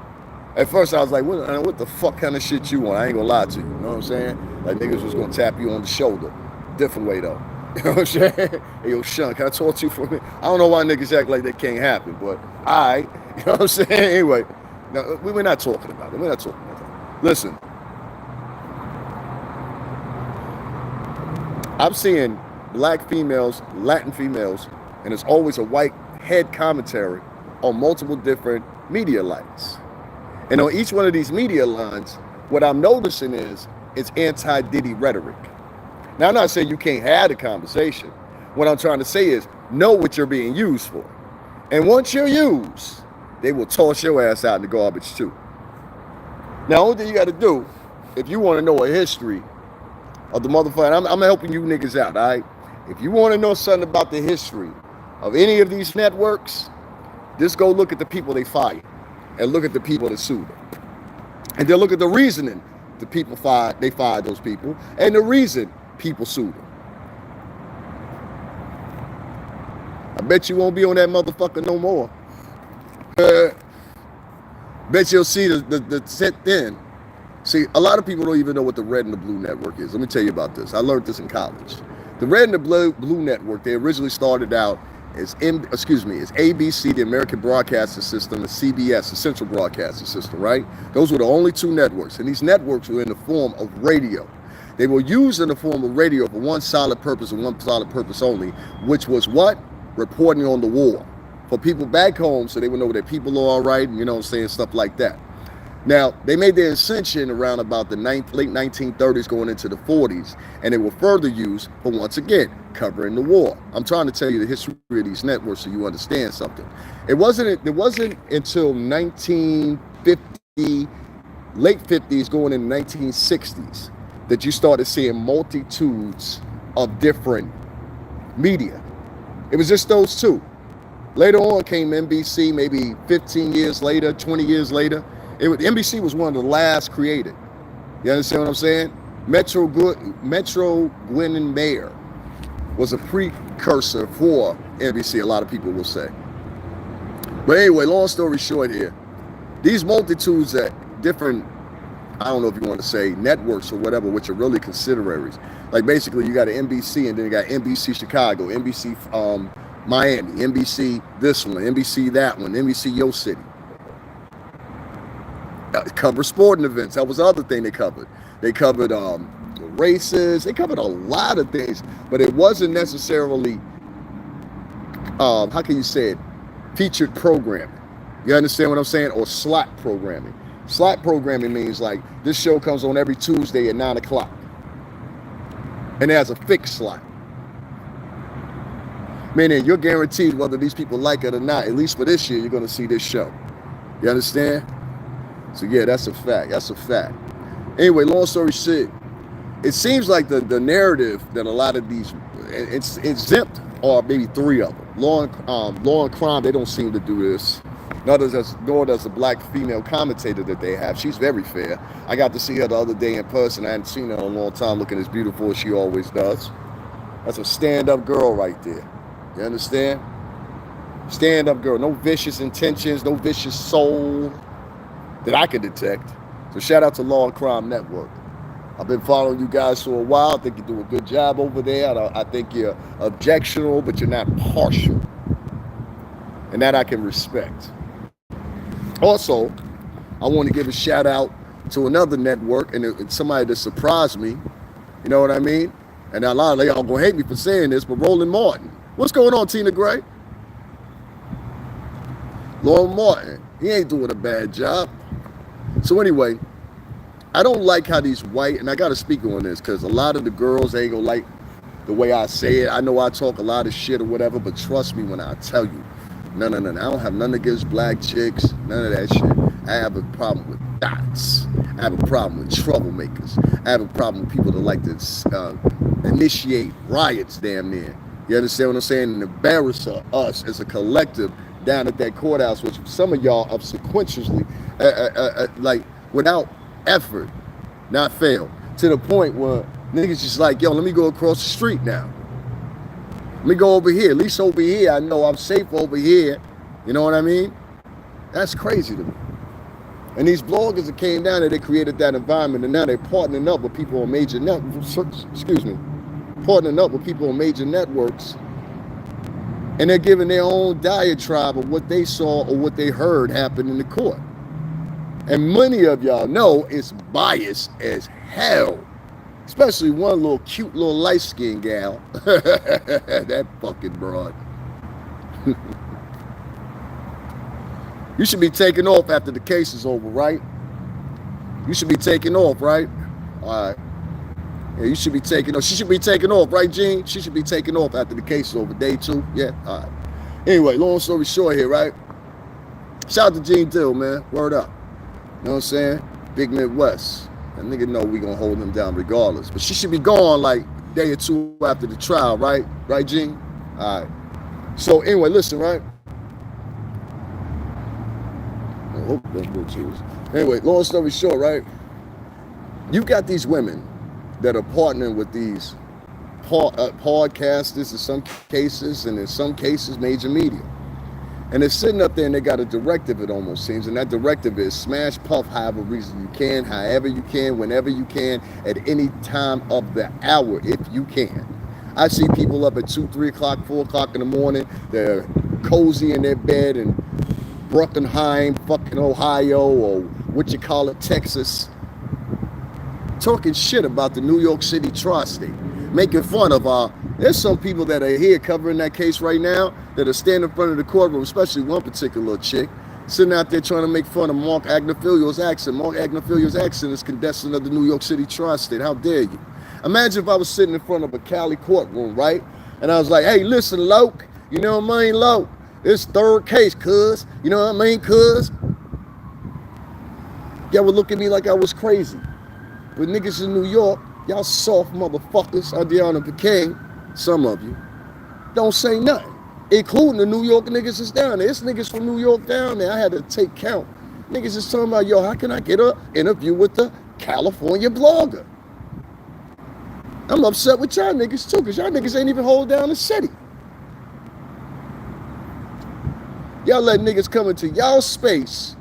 At first I was like, what the fuck kind of shit you want? I ain't gonna lie to you, you know what I'm saying? Like niggas was gonna tap you on the shoulder. Different way though. You know what I'm saying? Hey, yo, Sean, can I talk to you for a minute? I don't know why niggas act like that can't happen, but alright. You know what I'm saying? Anyway, no, we're not talking about it. We're not talking about that. Listen. I'm seeing black females, Latin females, and it's always a white head commentary on multiple different media lines. And on each one of these media lines, what I'm noticing is it's anti-Diddy rhetoric. Now, I'm not saying you can't have the conversation. What I'm trying to say is know what you're being used for. And once you're used, they will toss your ass out in the garbage too. Now, only thing you got to do, if you want to know a history of the motherfucker, I'm helping you niggas out, all right? If you want to know something about the history of any of these networks, just go look at the people they fired. And look at the people that sued them. And then look at the reasoning the people fired those people, and the reason people sued them. I bet you won't be on that motherfucker no more. Bet you'll see the set then. See, a lot of people don't even know what the Red and the Blue Network is. Let me tell you about this. I learned this in college. The Red and the Blue Network, they originally started out as ABC, the American Broadcasting System, and CBS, the Central Broadcasting System, right? Those were the only two networks, and these networks were in the form of radio. They were used in the form of radio for one solid purpose and one solid purpose only, which was what? Reporting on the war. For people back home, so they would know that people are all right, and you know what I'm saying, stuff like that. Now, they made their ascension around about the late 1930s going into the 40s, and they were further used for, once again, covering the war. I'm trying to tell you the history of these networks so you understand something. It wasn't until 1950, late 50s going into 1960s that you started seeing multitudes of different media. It was just those two. Later on came NBC, maybe 15 years later, 20 years later. NBC was one of the last created. You understand what I'm saying? Metro Goldwyn Mayer was a precursor for NBC, a lot of people will say. But anyway, long story short here, these multitudes at different, I don't know if you want to say networks or whatever, which are really consideries. Like basically you got an NBC and then you got NBC Chicago, NBC Miami, NBC this one, NBC that one, NBC Yo City. Cover sporting events. That was the other thing they covered. They covered races. They covered a lot of things, but it wasn't necessarily, how can you say it, featured programming. You understand what I'm saying? Or slot programming. Slot programming means like this show comes on every Tuesday at 9 o'clock. And it has a fixed slot. Meaning you're guaranteed whether these people like it or not, at least for this year, you're going to see this show. You understand? So yeah, that's a fact. That's a fact. Anyway, long story short, it seems like the narrative that a lot of these, it's exempt, or maybe three of them. Law and crime, they don't seem to do this. Nor does the black female commentator that they have. She's very fair. I got to see her the other day in person. I hadn't seen her in a long time, looking as beautiful as she always does. That's a stand-up girl right there. You understand? Stand-up girl. No vicious intentions, no vicious soul that I can detect. So shout out to Law and Crime Network. I've been following you guys for a while. I think you do a good job over there. I think you're objectionable, but you're not partial. And that I can respect. Also, I want to give a shout out to another network, and it's somebody that surprised me. You know what I mean? And a lot of y'all gonna hate me for saying this, but Roland Martin. What's going on, Tina Gray? Roland Martin, he ain't doing a bad job. So anyway, I don't like how these white, and I got to speak on this because a lot of the girls ain't gonna like the way I say it. I know I talk a lot of shit or whatever, but trust me when I tell you, no. I don't have nothing against black chicks, none of that shit. I have a problem with dots. I have a problem with troublemakers. I have a problem with people that like to initiate riots damn near. You understand what I'm saying? And embarrass us as a collective down at that courthouse, which some of y'all have sequentially, like without effort, not fail, to the point where niggas just like, yo, let me go across the street now. Let me go over here. At least over here, I know I'm safe over here. You know what I mean? That's crazy to me. And these bloggers that came down there, they created that environment, and now they're partnering up with people on major networks. Partnering up with people on major networks, and they're giving their own diatribe of what they saw or what they heard happen in the court. And many of y'all know it's biased as hell. Especially one little cute little light-skinned gal. That fucking broad. You should be taking off after the case is over, right? You should be taking off, right? All right. Yeah, you should be taking off. She should be taking off, right, Jean? She should be taking off after the case is over. Day 2? Yeah? All right. Anyway, long story short here, right? Shout out to Gene Dill, man. Word up. You know what I'm saying? Big Midwest. That nigga know we gonna hold him down regardless. But she should be gone like a day or 2 after the trial, right? Right, Gene? All right. So anyway, listen, right? I hope that's good too. Anyway, long story short, right? You got these women that are partnering with these podcasters in some cases, and in some cases, major media. And they're sitting up there and they got a directive, it almost seems, and that directive is smash puff however reason you can, however you can, whenever you can, at any time of the hour if you can. I see people up at 2, 3 o'clock, 4 o'clock in the morning, they're cozy in their bed in Bruckenheim, fucking Ohio, or what you call it, Texas, talking shit about the New York City tri-state, making fun of there's some people that are here covering that case right now that are standing in front of the courtroom, especially one particular chick, sitting out there trying to make fun of Mark Agnifilio's accent. Mark Agnifilio's accent is contestant of the New York City tri-state. How dare you? Imagine if I was sitting in front of a Cali courtroom, right? And I was like, hey, listen, Loke, you know what I mean, Loke? This third case, cuz. You know what I mean, cuz? Y'all would look at me like I was crazy. But niggas in New York, y'all soft motherfuckers out there on the Campains, some of you, don't say nothing. Including the New York niggas that's down there. It's niggas from New York down there. I had to take count. Niggas is talking about, yo, how can I get an interview with the California blogger? I'm upset with y'all niggas too, because y'all niggas ain't even hold down the city. Y'all let niggas come into y'all space,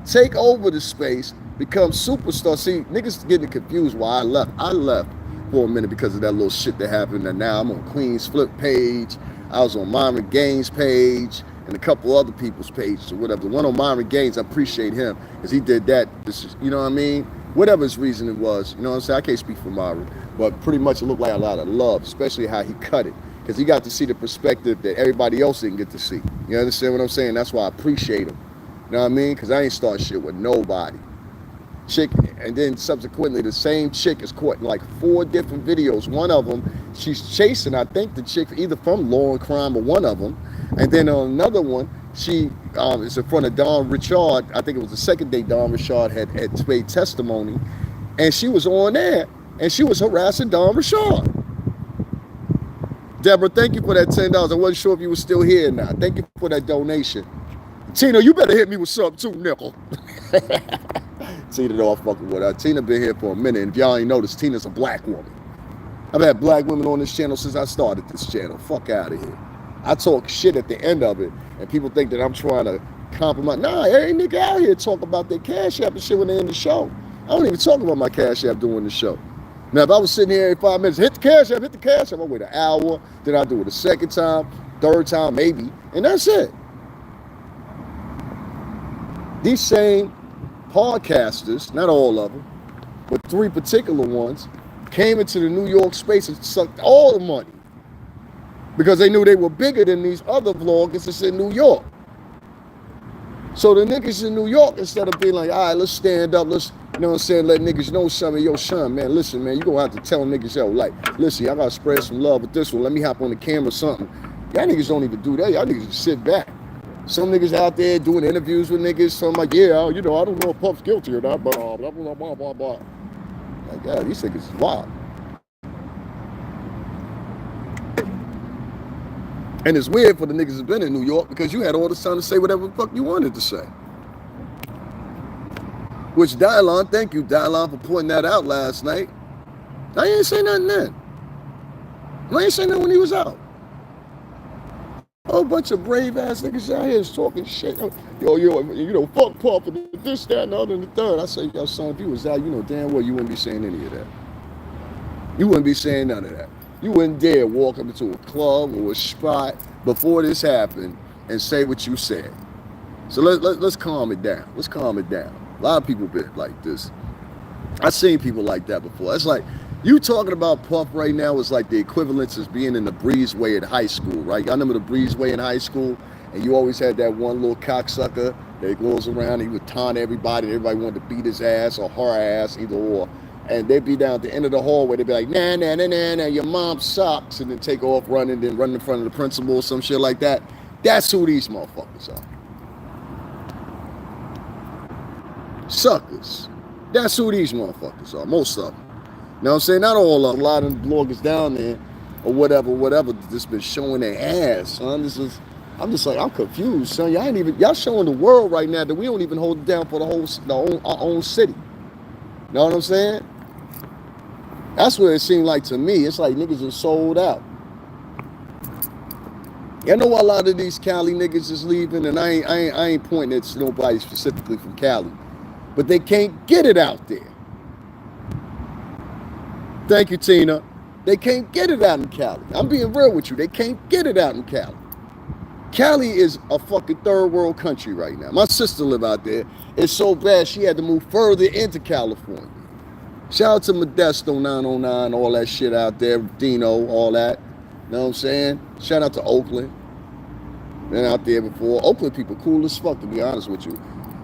take over the space, become superstars. See, niggas getting confused why I left. I left for a minute because of that little shit that happened. And now I'm on Queen's Flip page. I was on Myron Gaines' page and a couple other people's pages or whatever. The one on Myron Gaines, I appreciate him because he did that. This is, you know what I mean? Whatever his reason it was, you know what I'm saying? I can't speak for Myron, but pretty much it looked like a lot of love, especially how he cut it. Because he got to see the perspective that everybody else didn't get to see. You understand what I'm saying? That's why I appreciate him. You know what I mean? Because I ain't start shit with nobody. Chick, and then subsequently the same chick is caught in like 4 different videos. One of them, she's chasing, I think, the chick either from Law and Crime or one of them. And then on another one, she is in front of Don Richard. I think it was the second day Don Richard had made testimony. And she was on there, and she was harassing Don Richard. Deborah, thank you for that $10. I wasn't sure if you were still here or not. Thank you for that donation. Tina, you better hit me with something too, nickel. Tina, though, I'm fucking with her. Tina been here for a minute, and if y'all ain't noticed, Tina's a black woman. I've had black women on this channel since I started this channel. Fuck out of here. I talk shit at the end of it, and people think that I'm trying to compromise. Nah, every nigga out here talk about their Cash App and shit when they end the show. I don't even talk about my Cash App during the show. Now, if I was sitting here every 5 minutes, hit the Cash App, I wait an hour, then I do it a second time, third time, maybe, and that's it. These same podcasters, not all of them, but 3 particular ones, came into the New York space and sucked all the money because they knew they were bigger than these other vloggers that's in New York. So the niggas in New York, instead of being like, all right, let's stand up, let's, you know what I'm saying, let niggas know something. Yo, son, man, listen, man, you gonna have to tell niggas, yo, like, listen, I gotta spread some love with this one. Let me hop on the camera or something. Y'all niggas don't even do that. Y'all niggas just sit back. Some niggas out there doing interviews with niggas, so I'm like, yeah, you know, I don't know if Puff's guilty or not, but blah, blah, blah, blah, blah, blah. Like, yeah, these niggas is wild. And it's weird for the niggas that's been in New York because you had all this time to say whatever the fuck you wanted to say. Which Dylon, thank you, Dylon, for pointing that out last night. I ain't say nothing then. I ain't say nothing when he was out. A whole bunch of brave ass niggas out here is talking shit. Yo, you know, fuck Puff and this, that, and the other and the third. I say, yo, son, if you was out, you know damn well you wouldn't be saying any of that. You wouldn't be saying none of that. You wouldn't dare walk up into a club or a spot before this happened and say what you said. So let's calm it down. Let's calm it down. A lot of people been like this. I've seen people like that before. It's like, you talking about Puff right now is like the equivalence of being in the breezeway at high school, right? I remember the breezeway in high school, and you always had that one little cocksucker that goes around, he would taunt everybody, and everybody wanted to beat his ass or her ass, either or. And they'd be down at the end of the hallway, they'd be like, nah, nah, nah, nah, nah, your mom sucks, and then take off running, then run in front of the principal or some shit like that. That's who these motherfuckers are. Suckers. That's who these motherfuckers are, most of them. You know what I'm saying? Not all of them. A lot of the bloggers down there or whatever, just been showing their ass, son. I'm just like, I'm confused, son. Y'all showing the world right now that we don't even hold it down for our own city. You know what I'm saying? That's what it seemed like to me. It's like niggas are sold out. I know a lot of these Cali niggas is leaving, and I ain't pointing at nobody specifically from Cali, but they can't get it out there. Thank you, Tina. They can't get it out in Cali. I'm being real with you. They can't get it out in Cali. Cali is a fucking third world country right now. My sister live out there. It's so bad she had to move further into California. Shout out to Modesto 909, all that shit out there, Dino, all that. You know what I'm saying? Shout out to Oakland. Been out there before. Oakland people cool as fuck, to be honest with you.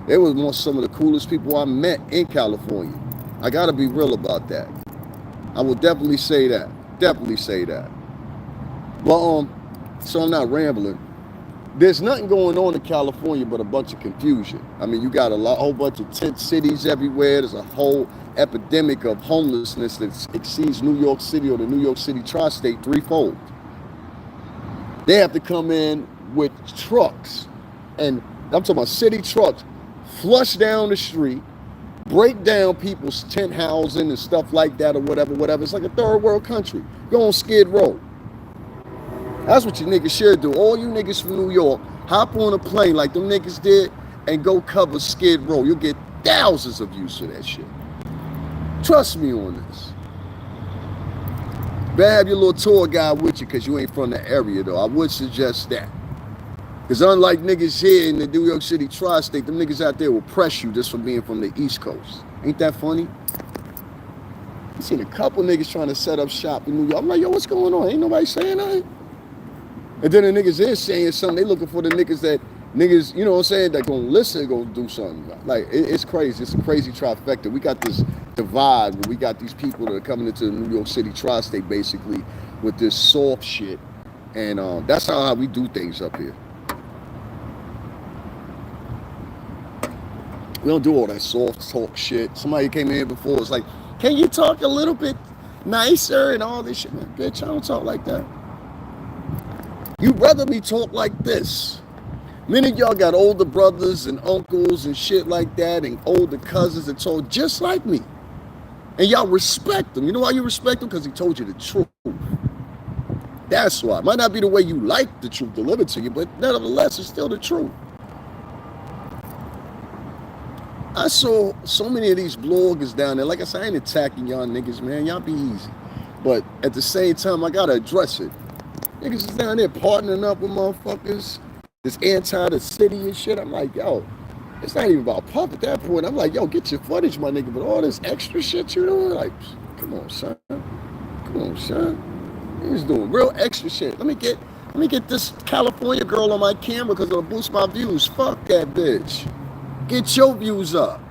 They was some of the coolest people I met in California. I gotta be real about that. I will definitely say that. Definitely say that. Well, so I'm not rambling. There's nothing going on in California but a bunch of confusion. I mean, you got whole bunch of tent cities everywhere. There's a whole epidemic of homelessness that exceeds New York City or the New York City tri-state threefold. They have to come in with trucks, and I'm talking about city trucks, flush down the street, break down people's tent housing and stuff like that or whatever. It's like a third world country. Go on Skid Row. That's what you niggas should do. All you niggas from New York, hop on a plane like them niggas did and go cover Skid Row. You'll get thousands of views for that shit. Trust me on this. Better have your little tour guide with you because you ain't from the area though. I would suggest that. Because unlike niggas here in the New York City tri-state, them niggas out there will press you just for being from the East Coast. Ain't that funny? I seen a couple niggas trying to set up shop in New York. I'm like, yo, what's going on? Ain't nobody saying nothing. And then the niggas is saying something. They looking for the niggas, you know what I'm saying, that gonna listen, gonna do something. Like, it's crazy. It's a crazy trifecta. We got this divide where we got these people that are coming into the New York City tri-state basically with this soft shit. And that's how we do things up here. We don't do all that soft talk shit. Somebody came in here before, it's like, can you talk a little bit nicer and all this shit? Man, bitch, I don't talk like that. You'd rather me talk like this. Many of y'all got older brothers and uncles and shit like that and older cousins that talk just like me. And y'all respect them. You know why you respect them? Because he told you the truth. That's why. It might not be the way you like the truth delivered to you, but nevertheless, it's still the truth. I saw so many of these bloggers down there. Like I said, I ain't attacking y'all niggas, man. Y'all be easy. But at the same time, I got to address it. Niggas is down there partnering up with motherfuckers. This anti the city and shit. I'm like, yo, it's not even about pop at that point. I'm like, yo, get your footage, my nigga. But all this extra shit you doing, like, come on, son. Come on, son. He's doing real extra shit. Let me get this California girl on my camera because it'll boost my views. Fuck that bitch. Get your views up.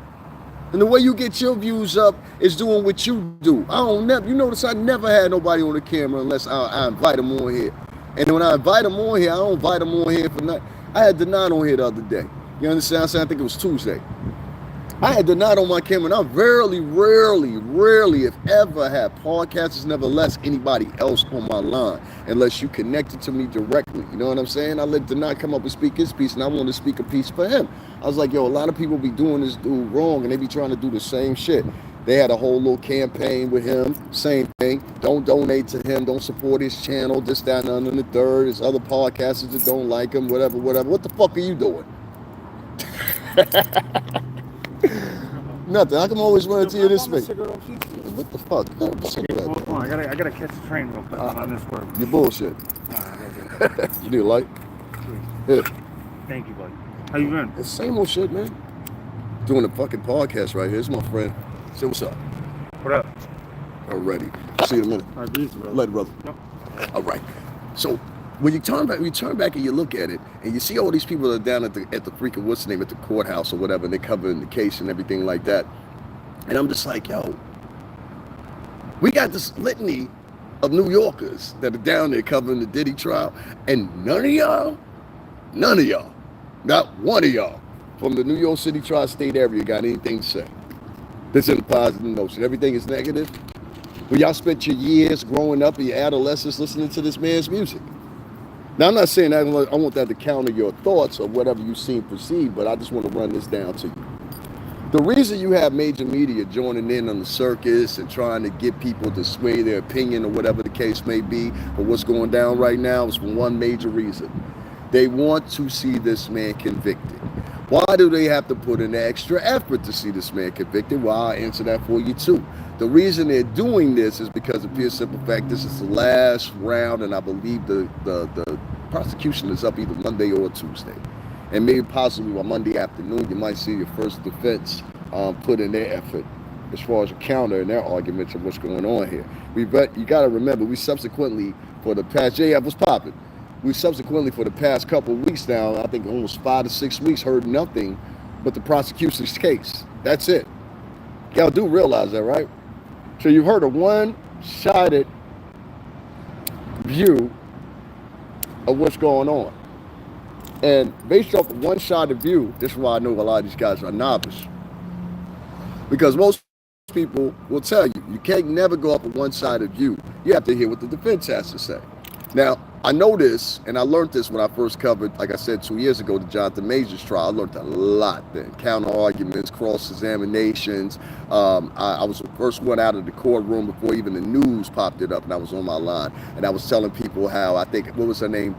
And the way you get your views up is doing what you do. You notice I never had nobody on the camera unless I invite them on here. And when I invite them on here, I don't invite them on here for nothing. I had Denat on here the other day. You understand? I think it was Tuesday. I had Denat on my camera, and I rarely, if ever, have podcasters, nevertheless, anybody else on my line, unless you connected to me directly. You know what I'm saying? I let Denat come up and speak his piece, and I wanted to speak a piece for him. I was like, yo, a lot of people be doing this dude wrong, and they be trying to do the same shit. They had a whole little campaign with him, same thing. Don't donate to him, don't support his channel, this, that, and the third. There's other podcasters that don't like him, whatever. What the fuck are you doing? Nothing. I can always run into you this way. What the fuck? Hold on. I gotta catch the train real quick on this word. You bullshit. You need a light? Yeah. Thank you, buddy. How you been? It's the same old shit, man. Doing a fucking podcast right here. It's my friend. Say what's up. What up? Alrighty. See you in a minute. All right, easy, brother. Later, brother. Yep. All right. So when you turn back and you look at it, and you see all these people that are down at the freaking what's the name, at the courthouse or whatever, and they're covering the case and everything like that, and I'm just like, yo, we got this litany of New Yorkers that are down there covering the Diddy trial, and none of y'all, not one of y'all from the New York City tri-state area got anything to say. This is a positive notion. Everything is negative. Well, y'all spent your years growing up in your adolescence listening to this man's music. Now, I'm not saying that I want that to counter your thoughts or whatever you seem perceived, but I just want to run this down to you. The reason you have major media joining in on the circus and trying to get people to sway their opinion or whatever the case may be or what's going down right now is for one major reason. They want to see this man convicted. Why do they have to put in extra effort to see this man convicted? Well, I'll answer that for you too. The reason they're doing this is because of pure simple fact, this is the last round, and I believe the prosecution is up either Monday or Tuesday. And maybe possibly by Monday afternoon, you might see your first defense put in their effort as far as a counter in their arguments of what's going on here. You got to remember, we subsequently, for the past, JF was popping. We subsequently, for the past couple of weeks now, I think almost 5 to 6 weeks, heard nothing but the prosecution's case. That's it. Y'all do realize that, right? So you've heard a one-sided view of what's going on. And based off of one-sided view, this is why I know a lot of these guys are novice. Because most people will tell you, you can't never go up a one-sided view. You have to hear what the defense has to say. Now, I know this, and I learned this when I first covered, like I said, 2 years ago, the Jonathan Majors trial. I learned a lot then. Counter-arguments, cross-examinations. I was the first one out of the courtroom before even the news popped it up, and I was on my line. And I was telling people how, I think, what was her name?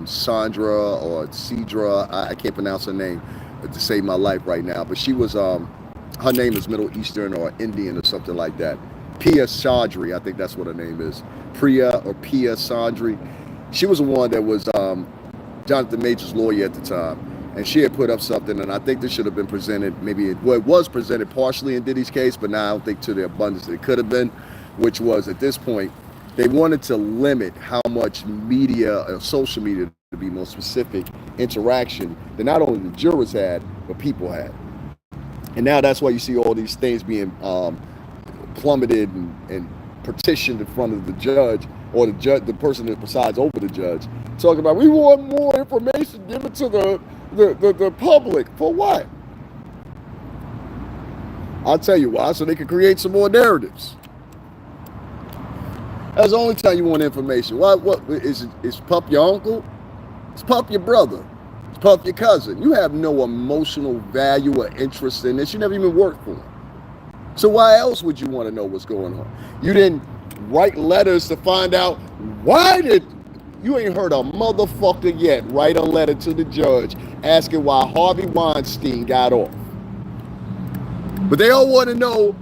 Sandra or Cedra. I can't pronounce her name to save my life right now. But she was, her name is Middle Eastern or Indian or something like that. Pia Chaudhry, I think that's what her name is. Pia Chaudhry. She was the one that was Jonathan Major's lawyer at the time. And she had put up something, and I think this should have been presented, it was presented partially in Diddy's case, but now I don't think to the abundance that it could have been, which was at this point, they wanted to limit how much media, or social media to be more specific, interaction that not only the jurors had, but people had. And now that's why you see all these things being plummeted and petitioned in front of the judge, or the person that presides over the judge, talking about, we want more information given to the public. For what? I'll tell you why, so they can create some more narratives. That's the only time you want information. What is Pup your uncle? It's Pup your brother. It's Pup your cousin. You have no emotional value or interest in this. You never even worked for them. So why else would you want to know what's going on? You didn't write letters to find out you ain't heard a motherfucker yet write a letter to the judge asking why Harvey Weinstein got off. But they all want to know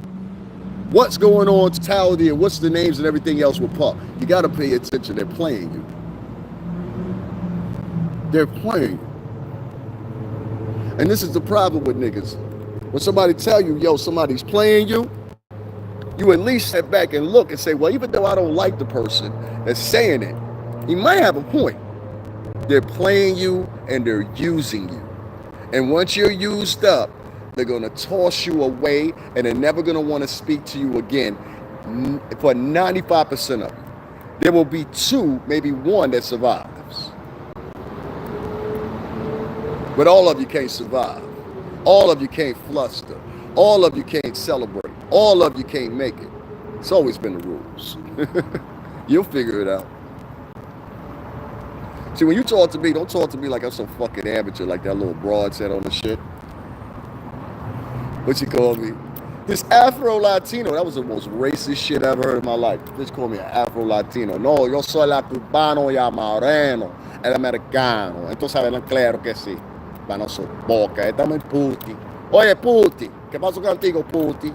what's going on, totality, and what's the names and everything else with Pup. You got to pay attention. They're playing you. They're playing you. And this is the problem with niggas. When somebody tell you, yo, somebody's playing you, you at least step back and look and say, well, even though I don't like the person that's saying it, he might have a point. They're playing you and they're using you. And once you're used up, they're going to toss you away and they're never going to want to speak to you again for 95% of you. There will be 2, maybe 1 that survives. But all of you can't survive. All of you can't fluster. All of you can't celebrate. All of you can't make it. It's always been the rules. You'll figure it out. See, when you talk to me, don't talk to me like I'm some fucking amateur, like that little broad said on the shit. What you call me? This Afro-Latino, that was the most racist shit I ever heard in my life. Just call me an Afro-Latino. No, yo soy la cubano y el moreno, el americano. Entonces saben claro que sí. Pero no soy boca, estamos en puti. Oye, puti. ¿Qué pasó contigo, puti?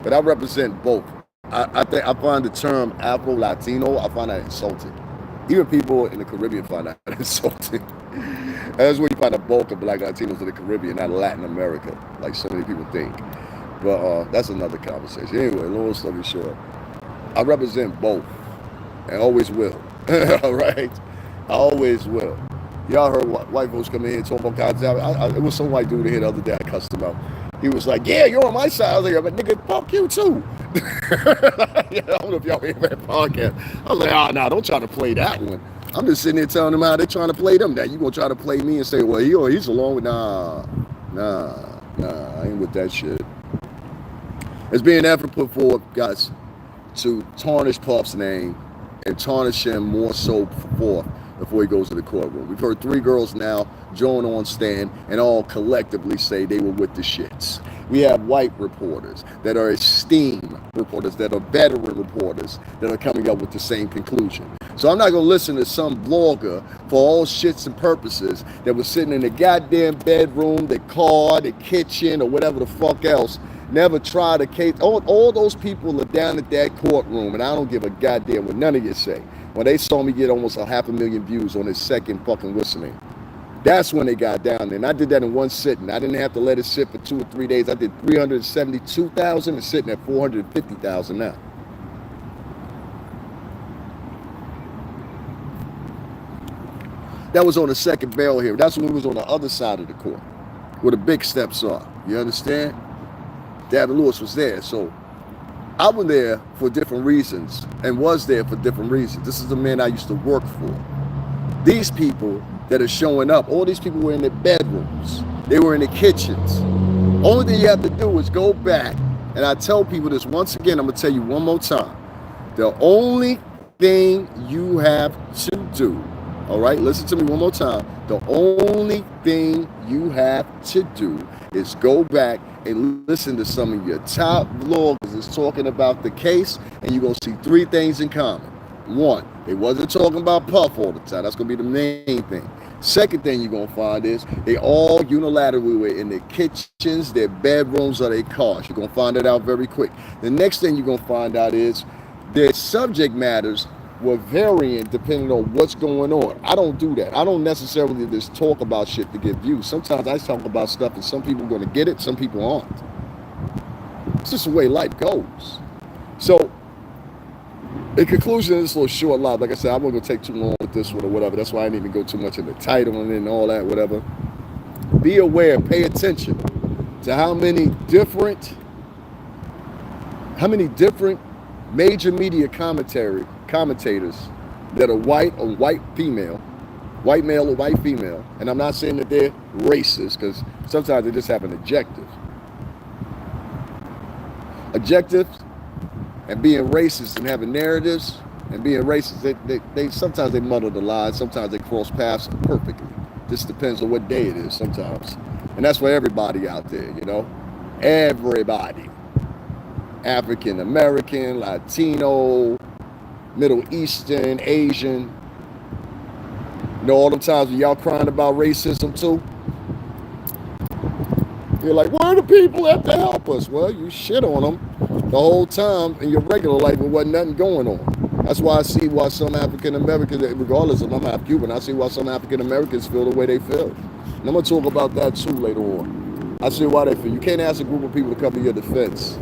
But I represent both. I find the term Afro-Latino, I find that insulting. Even people in the Caribbean find that insulting. That's where you find the bulk of black Latinos in the Caribbean, not Latin America, like so many people think. But that's another conversation. Anyway, long story short, I represent both and always will. All right? I always will. Y'all heard white folks come in here and talk about content. It was some white dude here the other day I cussed him out. He was like, yeah, you're on my side. I was like, but nigga, fuck you too. I don't know if y'all hear that podcast. I was like, oh, no, don't try to play that one. I'm just sitting there telling them how they're trying to play them. Now you gonna try to play me and say, well, he's along with, nah, I ain't with that shit. There's being an effort put forward, guys, to tarnish Puff's name and tarnish him more so forth before he goes to the courtroom. We've heard 3 girls now join on stand and all collectively say they were with the shits. We have white reporters that are esteemed reporters, that are veteran reporters that are coming up with the same conclusion. So I'm not going to listen to some blogger for all shits and purposes that was sitting in the goddamn bedroom, the car, the kitchen, or whatever the fuck else. Never tried a case. All those people are down at that courtroom, and I don't give a goddamn what none of you say. When they saw me get almost 500,000 views on his second fucking whistling, that's when they got down there. And I did that in one sitting. I didn't have to let it sit for 2 or 3 days. I did 372,000 and sitting at 450,000 now. That was on the second bail here. That's when we was on the other side of the court, where the big steps are. You understand? David Lewis was there. So I was there for different reasons and was there for different reasons. This is the man I used to work for. These people that are showing up, all these people were in their bedrooms. They were in the kitchens. Only thing you have to do is go back, and I tell people this once again, I'm going to tell you one more time. The only thing you have to do, all right, listen to me one more time. The only thing you have to do is go back and listen to some of your top vloggers that's talking about the case, and you're going to see three things in common. One, they wasn't talking about Puff all the time. That's going to be the main thing. Second thing you're going to find is they all unilaterally were in their kitchens, their bedrooms, or their cars. You're going to find that out very quick. The next thing you're going to find out is their subject matters were varying depending on what's going on. I don't do that. I don't necessarily just talk about shit to get views. Sometimes I talk about stuff and some people are going to get it, some people aren't. It's just the way life goes. So, in conclusion of this little short live, like I said, I'm not going to take too long with this one or whatever. That's why I didn't even go too much in the title and all that, whatever. Be aware, pay attention to how many different major media commentators that are white or white female, white male or white female, and I'm not saying that they're racist, because sometimes they just have an objective. And being racist and having narratives and being racist, they sometimes they muddle the lines, sometimes they cross paths perfectly. Just depends on what day it is sometimes. And that's for everybody out there, you know? Everybody. African American, Latino, Middle Eastern, Asian. You know, all them times when y'all crying about racism too? You're like, where are the people that have to help us? Well, you shit on them the whole time in your regular life there wasn't nothing going on. That's why I see why some African Americans, regardless of I'm half Cuban, I see why some African Americans feel the way they feel. And I'm going to talk about that too later on. I see why they feel. You can't ask a group of people to come to your defense.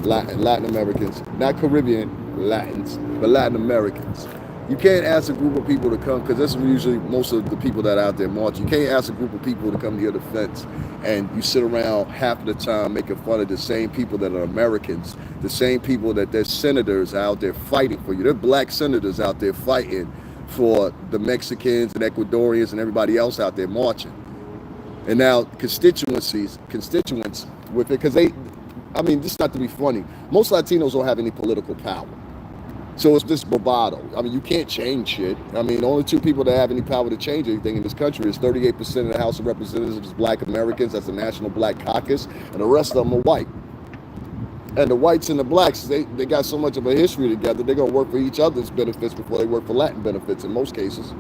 Latin Americans, not Caribbean Latins, but Latin Americans. You can't ask a group of people to come, because that's usually most of the people that are out there marching. You can't ask a group of people to come to your defense and you sit around half of the time making fun of the same people that are Americans, the same people that their senators are out there fighting for you. There are black senators out there fighting for the Mexicans and Ecuadorians and everybody else out there marching. And now constituents with it, because this is not to be funny. Most Latinos don't have any political power. So it's just bravado. You can't change shit. The only two people that have any power to change anything in this country is 38% of the House of Representatives is black Americans. That's the National Black Caucus. And the rest of them are white. And the whites and the blacks, they got so much of a history together, they're going to work for each other's benefits before they work for Latin benefits in most cases.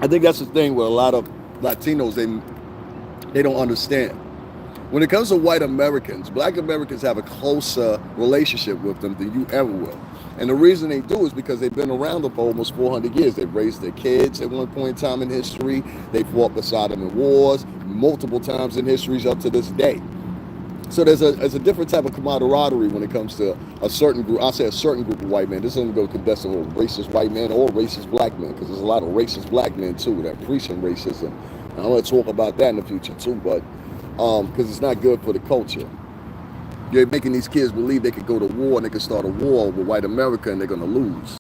I think that's the thing with a lot of Latinos, they don't understand. When it comes to white Americans, black Americans have a closer relationship with them than you ever will. And the reason they do is because they've been around them for almost 400 years. They've raised their kids at one point in time in history. They fought beside them in wars multiple times in histories up to this day. So there's a different type of camaraderie when it comes to a certain group. I'll say a certain group of white men. This isn't going to condemn a racist white man or racist black men, because there's a lot of racist black men too that preaching racism. And I'm going to talk about that in the future too, but because it's not good for the culture. You're making these kids believe they could go to war and they could start a war with white America and they're going to lose.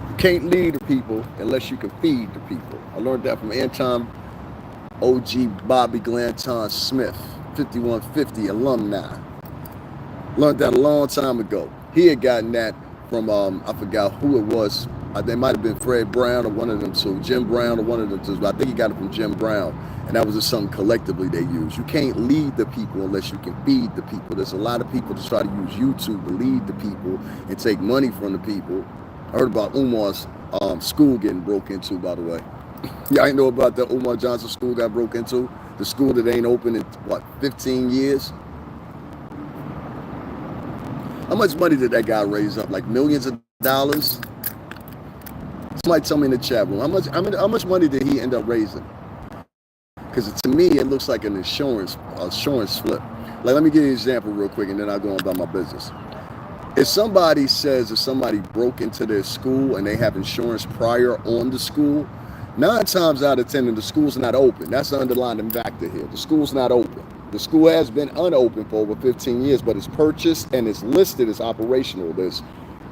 You can't lead the people unless you can feed the people. I learned that from Anton OG Bobby Glanton Smith, 5150 alumni. Learned that a long time ago. He had gotten that from, I forgot who it was. They might have been Fred Brown or one of them two, Jim Brown or one of them two, but I think he got it from Jim Brown, and that was just something collectively they use. You can't lead the people unless you can feed the people. There's a lot of people that try to use YouTube to lead the people and take money from the people. I heard about Umar's school getting broke into, by the way. Y'all ain't know about that Umar Johnson school got broke into? The school that ain't open in, 15 years? How much money did that guy raise up? Like millions of dollars? Somebody tell me in the chat room, how much money did he end up raising? Because to me, it looks like an insurance flip. Like, let me give you an example real quick, and then I'll go on about my business. If somebody says that somebody broke into their school and they have insurance prior on the school, 9 times out of 10, the school's not open. That's the underlying factor here. The school's not open. The school has been unopened for over 15 years, but it's purchased and it's listed as operational. There's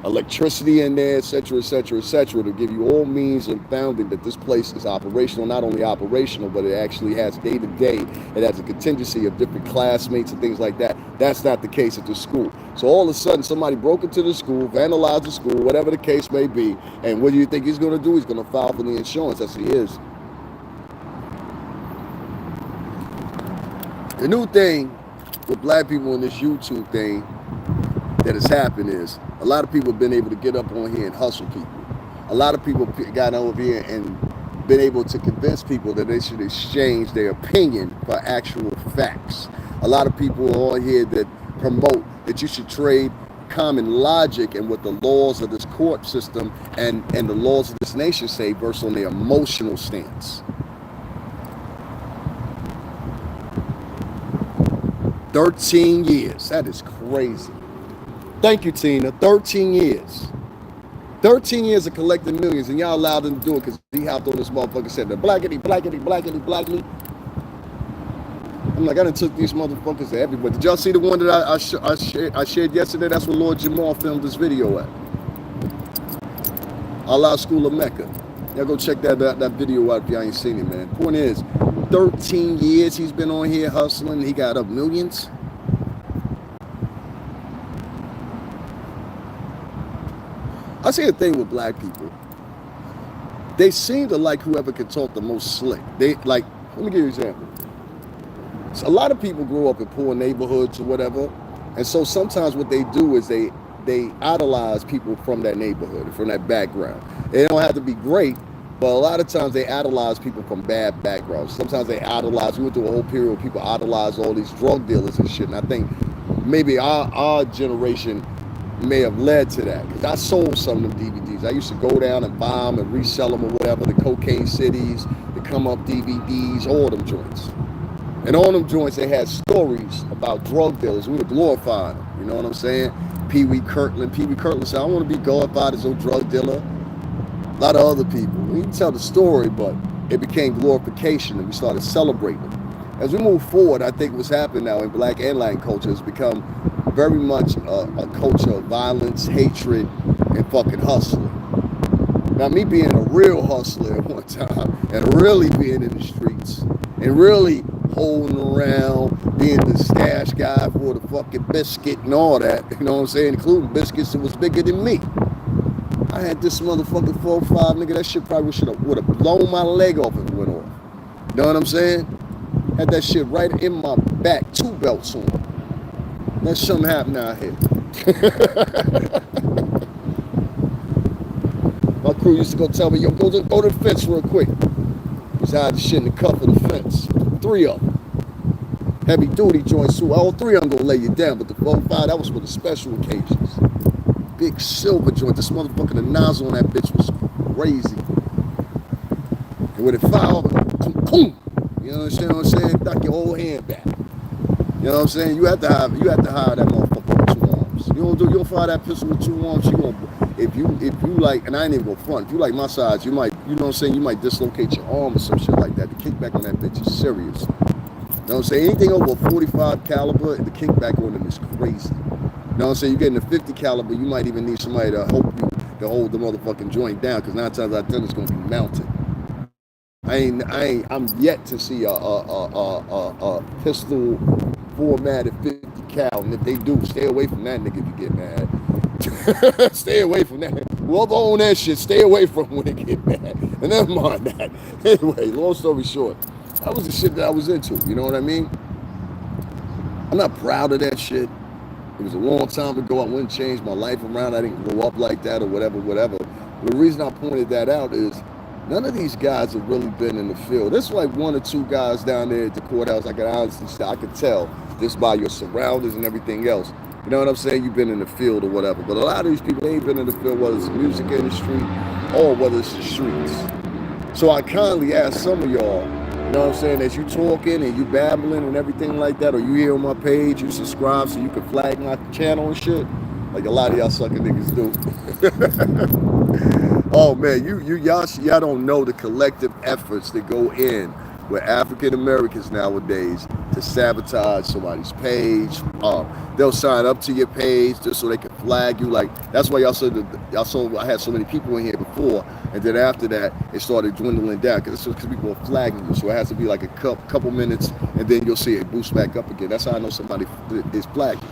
electricity in there, etc., etc., etc., to give you all means and founding that this place is operational. Not only operational, but it actually has day-to-day. It has a contingency of different classmates and things like that. That's not the case at the school. So all of a sudden, somebody broke into the school, vandalized the school, whatever the case may be, and what do you think he's going to do? He's going to file for the insurance. That's what he is. The new thing with black people in this YouTube thing that has happened is a lot of people have been able to get up on here and hustle people. A lot of people got over here and been able to convince people that they should exchange their opinion for actual facts. A lot of people are on here that promote that you should trade common logic and what the laws of this court system and the laws of this nation say versus on their emotional stance. 13 years. That is crazy. Thank you, Tina. 13 years. 13 years of collecting millions, and y'all allowed him to do it because he hopped on this motherfucker and said, blackity, blackity, blackity, blackity. I'm like, I done took these motherfuckers to everywhere. Did y'all see the one that I shared yesterday? That's where Lord Jamal filmed this video at. Allah School of Mecca. Y'all go check that video out if y'all ain't seen it, man. Point is, 13 years he's been on here hustling. He got up millions. I see a thing with black people. They seem to like whoever can talk the most slick. They like, let me give you an example. So a lot of people grow up in poor neighborhoods or whatever. And so sometimes what they do is they idolize people from that neighborhood, from that background. They don't have to be great, but a lot of times they idolize people from bad backgrounds. Sometimes they idolize, we went through a whole period where people idolize all these drug dealers and shit. And I think maybe our generation may have led to that. Because I sold some of them DVDs. I used to go down and buy them and resell them or whatever, the Cocaine Cities, the Come Up DVDs, all them joints. And on them joints, they had stories about drug dealers. We were glorifying them, you know what I'm saying? Pee Wee Kirtland said, I want to be glorified as a drug dealer. A lot of other people. We didn't tell the story, but it became glorification and we started celebrating them. As we move forward, I think what's happening now in black and Latin culture has become very much a culture of violence, hatred, and fucking hustling. Now, me being a real hustler at one time and really being in the streets and really holding around, being the stash guy for the fucking biscuit and all that, you know what I'm saying, including biscuits that was bigger than me. I had this motherfucking 4-5 nigga, that shit probably would have blown my leg off if it went off. You know what I'm saying? Had that shit right in my back, 2 belts on. Let something happen out here. My crew used to go tell me, yo, go to the fence real quick. Just hide the shit in the cuff of the fence. 3 of them. Heavy duty joints too. All 3 of them gonna lay you down, but the 4-5, that was for the special occasions. Big silver joint. This motherfucker, the nozzle on that bitch was crazy. And when it fire, boom. You know what I'm saying? Knock your whole hand back. You know what I'm saying? You have to hide that motherfucker with 2 arms. You don't fire that pistol with 2 arms. You gonna, if you like, and I ain't even gonna front. If you like my size, you might, you know what I'm saying? You might dislocate your arm or some shit like that. The kickback on that bitch is serious. You know what I'm saying? Anything over a 45 caliber, the kickback on them is crazy. You know what I'm saying? You getting a 50 caliber, you might even need somebody to help you to hold the motherfucking joint down, because 9 times out of 10 it's gonna be mounted. I'm yet to see a pistol formatted 50 cal, and if they do, stay away from that nigga if you get mad. Stay away from that. Whoever own that shit, stay away from when they get mad. And never mind that. Anyway, long story short, that was the shit that I was into, you know what I mean? I'm not proud of that shit. It was a long time ago. I wouldn't change my life around. I didn't grow up like that or whatever. But the reason I pointed that out is none of these guys have really been in the field. There's like 1 or 2 guys down there at the courthouse. I can honestly say, I could tell just by your surroundings and everything else. You know what I'm saying? You've been in the field or whatever. But a lot of these people, they ain't been in the field, whether it's the music industry or whether it's the streets. So I kindly ask some of y'all, you know what I'm saying, as you talking and you babbling and everything like that, or you here on my page, you subscribe so you can flag my channel and shit, like a lot of y'all sucker niggas do. Oh man, y'all don't know the collective efforts that go in with African Americans nowadays to sabotage somebody's page. They'll sign up to your page just so they can flag you. Like that's why y'all saw I had so many people in here before, and then after that it started dwindling down because people are flagging you. So it has to be like a couple minutes, and then you'll see it boost back up again. That's how I know somebody is flagging.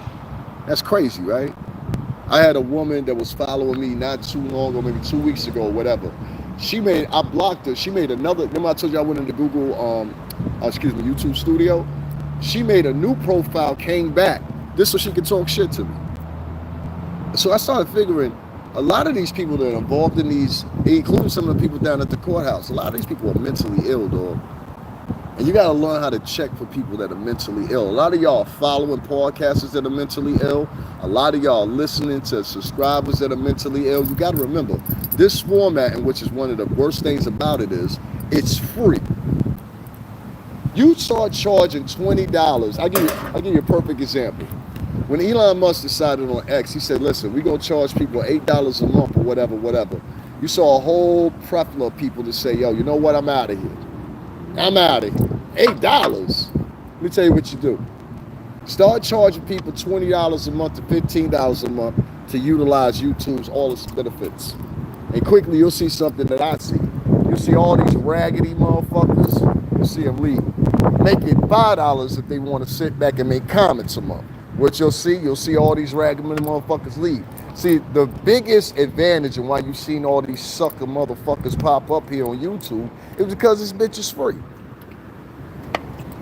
That's crazy, right? I had a woman that was following me not too long ago, maybe 2 weeks ago or whatever. I blocked her. She made another, remember I told you I went into Google, YouTube Studio? She made a new profile, came back, just so she could talk shit to me. So I started figuring, a lot of these people that are involved in these, including some of the people down at the courthouse, a lot of these people are mentally ill, dog. And you got to learn how to check for people that are mentally ill. A lot of y'all are following podcasters that are mentally ill. A lot of y'all are listening to subscribers that are mentally ill. You got to remember, this format, and which is one of the worst things about it, is it's free. You start charging $20. I'll give you a perfect example. When Elon Musk decided on X, he said, listen, we're going to charge people $8 a month or whatever. You saw a whole plethora of people to say, yo, you know what, I'm out of here. I'm out of here. $8. Let me tell you what you do. Start charging people $20 a month to $15 a month to utilize YouTube's all its benefits. And quickly you'll see something that I see. You'll see all these raggedy motherfuckers. You'll see them leave. Make it $5 if they want to sit back and make comments a month. What you'll see all these raggedy motherfuckers leave. See, the biggest advantage and why you've seen all these sucker motherfuckers pop up here on YouTube is because this bitch is free.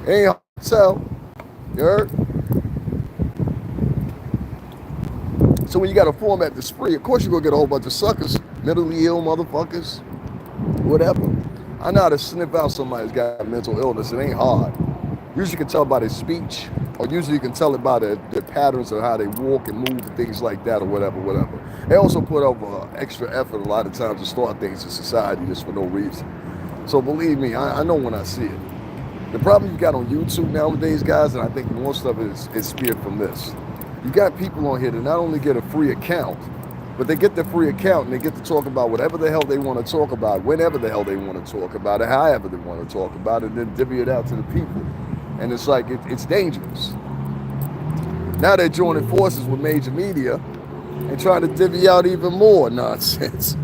It ain't hard to tell. You heard? So when you got a format that's free, of course you're going to get a whole bunch of suckers, mentally ill motherfuckers, whatever. I know how to sniff out somebody's got mental illness. It ain't hard. Usually you can tell by their speech, or usually you can tell it by their patterns of how they walk and move and things like that or whatever. They also put up extra effort a lot of times to start things in society just for no reason. So believe me, I know when I see it. The problem you got on YouTube nowadays, guys, and I think most of it is speared from this. You got people on here that not only get a free account, but they get the free account and they get to talk about whatever the hell they want to talk about, whenever the hell they want to talk about it, however they want to talk about it, and then divvy it out to the people. And it's like, it's dangerous. Now they're joining forces with major media and trying to divvy out even more nonsense.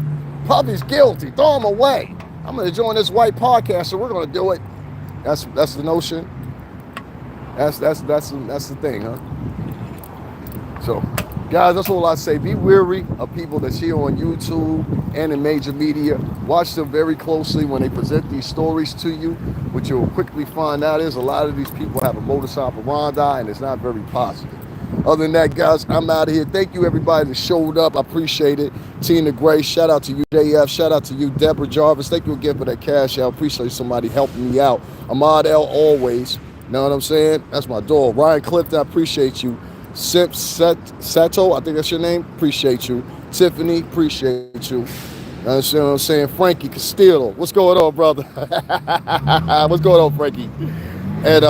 Puppy's guilty, throw him away. I'm going to join this white podcast, so we're going to do it. That's the notion. That's the thing, huh? So, guys, that's all I say. Be wary of people that's here on YouTube and in major media. Watch them very closely when they present these stories to you. What you'll quickly find out is a lot of these people have a modus operandi, and it's not very positive. Other than that, guys, I'm out of here. Thank you, everybody that showed up. I appreciate it. Tina Gray, shout out to you, JF. Shout out to you, Deborah Jarvis. Thank you again for that cash out. Appreciate somebody helping me out. Ahmad L. always. You know what I'm saying? That's my dog. Ryan Clifton, I appreciate you. Sip Sato, I think that's your name. Appreciate you. Tiffany, appreciate you. You understand what I'm saying? Frankie Castillo, what's going on, brother? What's going on, Frankie? And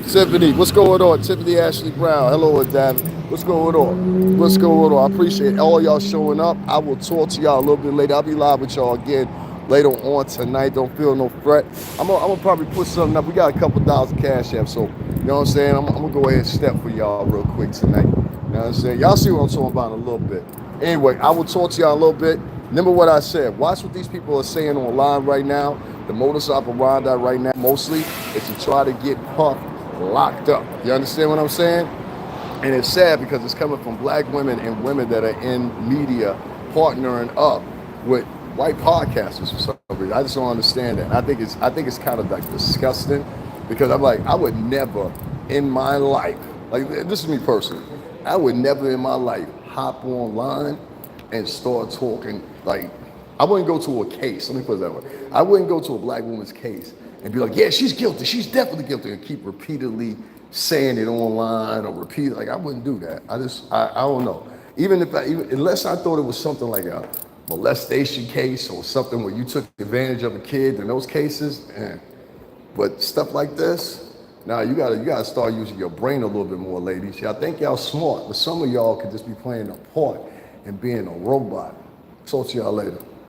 Tiffany, what's going on? Tiffany Ashley Brown, hello, David. What's going on? What's going on? I appreciate all y'all showing up. I will talk to y'all a little bit later. I'll be live with y'all again later on tonight. Don't feel no threat. I'm gonna probably put something up. We got a couple $1 cash app, so you know what I'm saying? I'm gonna go ahead and step for y'all real quick tonight. You know what I'm saying? Y'all see what I'm talking about in a little bit. Anyway, I will talk to y'all a little bit. Remember what I said. Watch what these people are saying online right now. The modus operandi right now mostly is to try to get Puff locked up. You understand what I'm saying? And it's sad because it's coming from black women and women that are in media partnering up with white podcasters for some reason. I just don't understand that. I think it's kind of like disgusting because I'm like, I would never in my life, like this is me personally, I would never in my life hop online and start talking. Like, I wouldn't go to a case, let me put it that way. I wouldn't go to a black woman's case and be like, yeah, she's guilty, she's definitely guilty, and keep repeatedly saying it online or repeat. Like, I wouldn't do that. I don't know. Unless I thought it was something like a molestation case or something where you took advantage of a kid in those cases, but stuff like this, now you gotta start using your brain a little bit more, ladies. I think y'all smart, but some of y'all could just be playing a part and being a robot. Talk to y'all later.